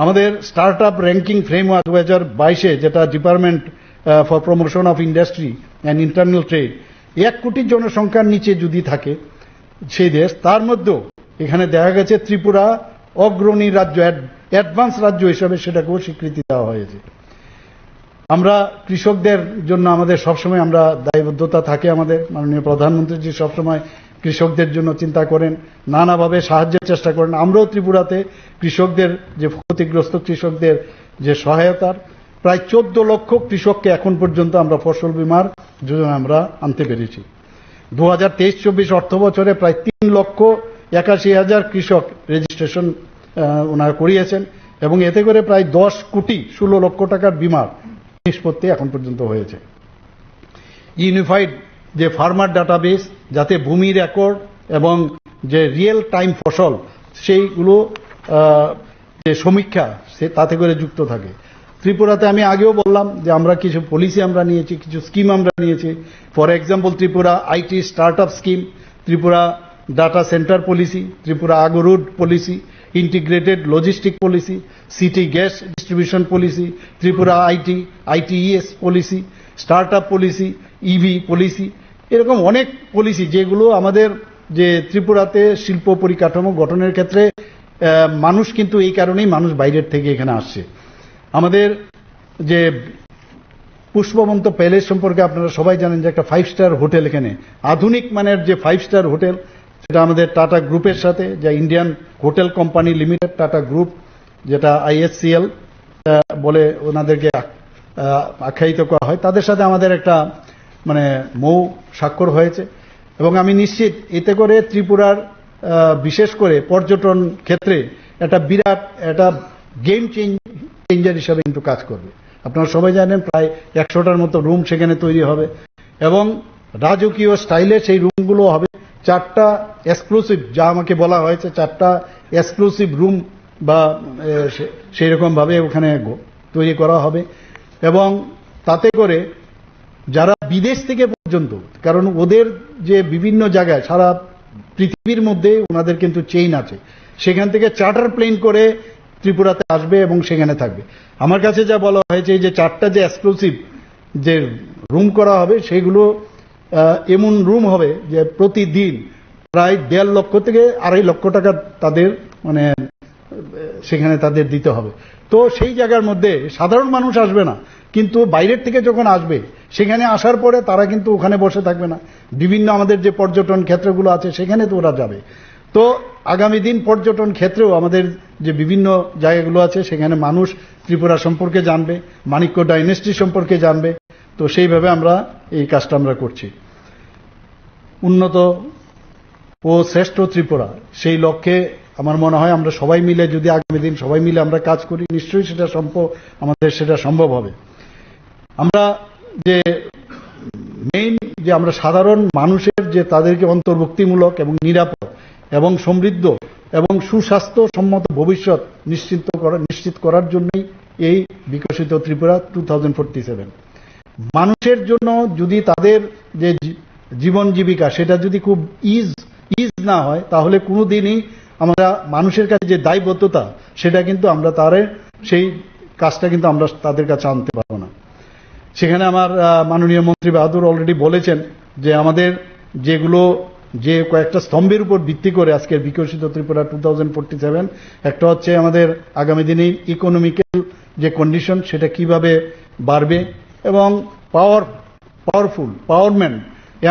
আমাদের স্টার্ট আপ র্যাঙ্কিং ফ্রেমওয়ার্ক 2022-এ যেটা department for promotion of industry and internal trade 1 কোটি জনসংখ্যার নিচে যদি থাকে সেই দেশ, তার মধ্যেও এখানে দেখা গেছে ত্রিপুরা অগ্রণী রাজ্য, অ্যাডভান্স রাজ্য হিসাবে সেটাকেও স্বীকৃতি দেওয়া হয়েছে। আমরা কৃষকদের জন্য আমাদের সবসময় আমরা দায়বদ্ধতা থাকে, আমাদের মাননীয় প্রধানমন্ত্রী সবসময় কৃষকদের জন্য চিন্তা করেন, নানাভাবে সাহায্যের চেষ্টা করেন। আমরাও ত্রিপুরাতে কৃষকদের যে ক্ষতিগ্রস্ত কৃষকদের যে সহায়তার প্রায় 14 লক্ষ কৃষককে এখন পর্যন্ত আমরা ফসল বীমার যোজনা আমরা আনতে পেরেছি। 2023-24 অর্থ বছরে প্রায় 3,81,000 কৃষক রেজিস্ট্রেশন ওনারা করিয়েছেন এবং এতে করে প্রায় 10 কোটি 16 লক্ষ টাকার বীমার নিষ্পত্তি এখন পর্যন্ত হয়েছে। ইউনিফাইড যে ফার্মার ডাটাবেস, যাতে ভূমি রেকর্ড এবং যে রিয়েল টাইম ফসল সেইগুলো যে সমীক্ষা তাতে করে যুক্ত থাকে। ত্রিপুরাতে আমি আগেও বললাম যে আমরা কিছু পলিসি আমরা নিয়েছি, কিছু স্কিম আমরা নিয়েছি। For example, Tripura IT startup scheme, Tripura data centre policy, Tripura agarwood policy, integrated logistic policy, city gas distribution policy, Tripura ITES policy, startup policy, EV policy, এরকম অনেক পলিসি যেগুলো আমাদের যে ত্রিপুরাতে শিল্প পরিকাঠামো গঠনের ক্ষেত্রে মানুষ কিন্তু এই কারণেই মানুষ বাইরের থেকে এখানে আসছে। আমাদের যে পুষ্পবন্ত প্যালেস সম্পর্কে আপনারা সবাই জানেন যে একটা 5 স্টার হোটেল, এখানে আধুনিক মানের যে 5 স্টার হোটেল, সেটা আমাদের টাটা গ্রুপের সাথে, যা Indian hotel company limited tata group, যেটা IHCL বলে ওনাদেরকে আখ্যায়িত করা হয়, তাদের সাথে আমাদের একটা মৌ স্বাক্ষর হয়েছে। এবং আমি নিশ্চিত এতে করে ত্রিপুরার বিশেষ করে পর্যটন ক্ষেত্রে একটা বিরাট একটা গেম চেঞ্জার হিসাবে কিন্তু কাজ করবে। আপনারা সবাই জানেন প্রায় 100টার মতো রুম সেখানে তৈরি হবে এবং রাজকীয় স্টাইলে সেই রুমগুলো হবে। 4টা এক্সক্লুসিভ, যা আমাকে বলা হয়েছে, 4টা এক্সক্লুসিভ রুম বা সেই রকম ভাবে ওখানে তৈরি করা হবে। এবং তাতে করে যারা বিদেশ থেকে পর্যন্ত, কারণ ওদের যে বিভিন্ন জায়গায় সারা পৃথিবীর মধ্যে ওনাদের কিন্তু চেইন আছে, সেখান থেকে চার্টার প্লেন করে ত্রিপুরাতে আসবে এবং সেখানে থাকবে। আমার কাছে যা বলা হয়েছে যে 4টা যে এক্সক্লুসিভ যে রুম করা হবে, সেগুলো এমন রুম হবে যে প্রতিদিন প্রায় 1.5 লক্ষ থেকে 2.5 লক্ষ টাকা তাদের সেখানে তাদের দিতে হবে। তো সেই জায়গার মধ্যে সাধারণ মানুষ আসবে না, কিন্তু বাইরের থেকে যখন আসবে সেখানে আসার পরে তারা কিন্তু ওখানে বসে থাকবে না, বিভিন্ন আমাদের যে পর্যটন ক্ষেত্রগুলো আছে সেখানে তো ওরা যাবে। তো আগামী দিন পর্যটন ক্ষেত্রেও আমাদের যে বিভিন্ন জায়গাগুলো আছে সেখানে মানুষ ত্রিপুরা সম্পর্কে জানবে, মাণিক্য ডাইনেস্টি সম্পর্কে জানবে। তো সেইভাবে আমরা এই কাজটা আমরা করছি। উন্নত ও শ্রেষ্ঠ ত্রিপুরা, সেই লক্ষ্যে আমার মনে হয় আমরা সবাই মিলে, যদি আগামী দিন সবাই মিলে আমরা কাজ করি, নিশ্চয়ই সেটা আমাদের সেটা সম্ভব হবে। আমরা যে মেইন যে আমরা সাধারণ মানুষের যে তাদেরকে অন্তর্ভুক্তিমূলক এবং নিরাপদ এবং সমৃদ্ধ এবং সুস্বাস্থ্য সম্মত ভবিষ্যৎ নিশ্চিত করার জন্যই এই বিকশিত ত্রিপুরা 2047। মানুষের জন্য যদি তাদের যে জীবন জীবিকা সেটা যদি খুব ইজ না হয়, তাহলে কোনোদিনই আমরা মানুষের কাছে যে দায়বদ্ধতা সেটা কিন্তু আমরা সেই কাজটা কিন্তু আমরা তাদের কাছে আনতে পারবো না। সেখানে আমার মাননীয় মন্ত্রী বাহাদুর অলরেডি বলেছেন যে আমাদের যেগুলো যে কয়েকটা স্তম্ভের উপর ভিত্তি করে আজকের বিকশিত ত্রিপুরা 2047, একটা হচ্ছে আমাদের আগামী দিনে ইকোনমিক্যাল যে কন্ডিশন সেটা কিভাবে বাড়বে এবং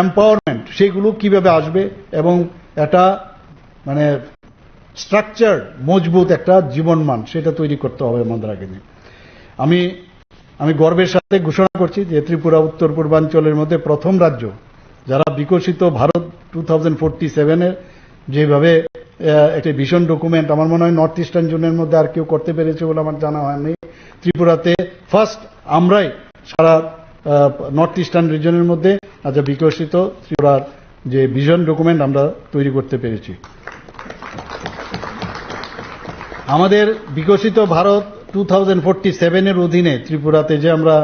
এম্পাওয়ারমেন্ট সেগুলো কিভাবে আসবে এবং একটা স্ট্রাকচার মজবুত একটা জীবনমান সেটা তৈরি করতে হবে আমাদের আগে। আমি গর্বের সাথে ঘোষণা করছি যে ত্রিপুরা উত্তর পূর্বাঞ্চলের মধ্যে প্রথম রাজ্য যারা বিকশিত ভারত 2047-এর যেভাবে একটি ভিশন ডকুমেন্ট, আমার মনে হয় নর্থ ইস্টার্ন জোনের মধ্যে আর কেউ করতে পেরেছে বলে আমার জানা হয়নি। ত্রিপুরাতে ফার্স্ট আমরাই সারা নর্থ ইস্টার্ন রিজনের মধ্যে আজ বিকশিত ত্রিপুরার যে ভিশন ডকুমেন্ট আমরা তৈরি করতে পেরেছি। আমাদের বিকশিত ভারত 2047-এর অধীনে ত্রিপুরাতে যে আমরা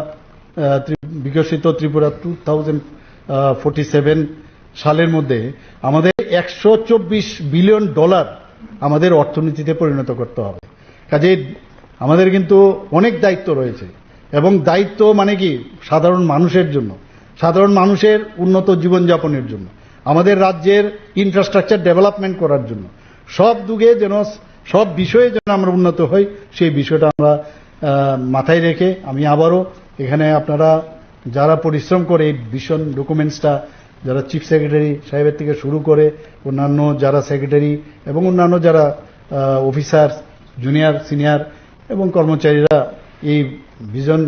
বিকশিত ত্রিপুরা 2047 সালের মধ্যে আমাদের $124 বিলিয়ন আমাদের অর্থনীতিতে পরিণত করতে হবে। কাজে আমাদের কিন্তু অনেক দায়িত্ব রয়েছে এবং দায়িত্ব মানে কি সাধারণ মানুষের জন্য, সাধারণ মানুষের উন্নত জীবনযাপনের জন্য, আমাদের রাজ্যের ইনফ্রাস্ট্রাকচার ডেভেলপমেন্ট করার জন্য, সব বিষয়ে যেন আমরা উন্নত হই, সেই বিষয়টা আমরা মাথায় রেখে আমি আবারও এখানে আপনারা যারা পরিশ্রম করে এই ভিশন ডকুমেন্টসটা, যারা চিফ সেক্রেটারি সাহেবের থেকে শুরু করে অন্যান্য যারা সেক্রেটারি এবং অন্যান্য যারা অফিসার, জুনিয়র, সিনিয়র এবং কর্মচারীরা এই ভিশন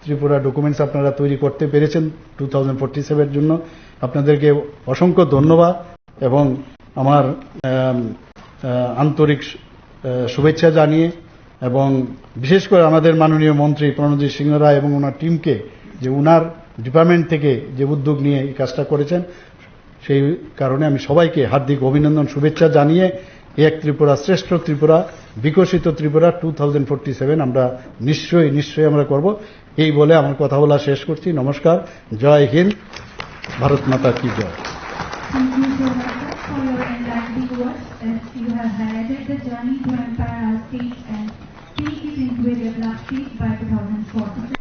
ত্রিপুরা ডকুমেন্টস আপনারা তৈরি করতে পেরেছেন 2047 জন্য আপনাদেরকে অসংখ্য ধন্যবাদ এবং আমার আন্তরিক শুভেচ্ছা জানিয়ে এবং বিশেষ করে আমাদের মাননীয় মন্ত্রী প্রণজিৎ সিংহ রায় এবং ওনার টিমকে যে ওনার ডিপার্টমেন্ট থেকে যে উদ্যোগ নিয়ে এই কাজটা করেছেন সেই কারণে আমি সবাইকে হার্দিক অভিনন্দন শুভেচ্ছা জানিয়ে এক ত্রিপুরা শ্রেষ্ঠ ত্রিপুরা বিকশিত ত্রিপুরা 2047 আমরা নিশ্চয়ই আমরা করব এই বলে আমার কথা বলা শেষ করছি নমস্কার জয় হিন্দ ভারত মাতা কি জয় Thank you so much for your enlightening words as you have highlighted the journey to empower our state and take it into a developed state by 2047.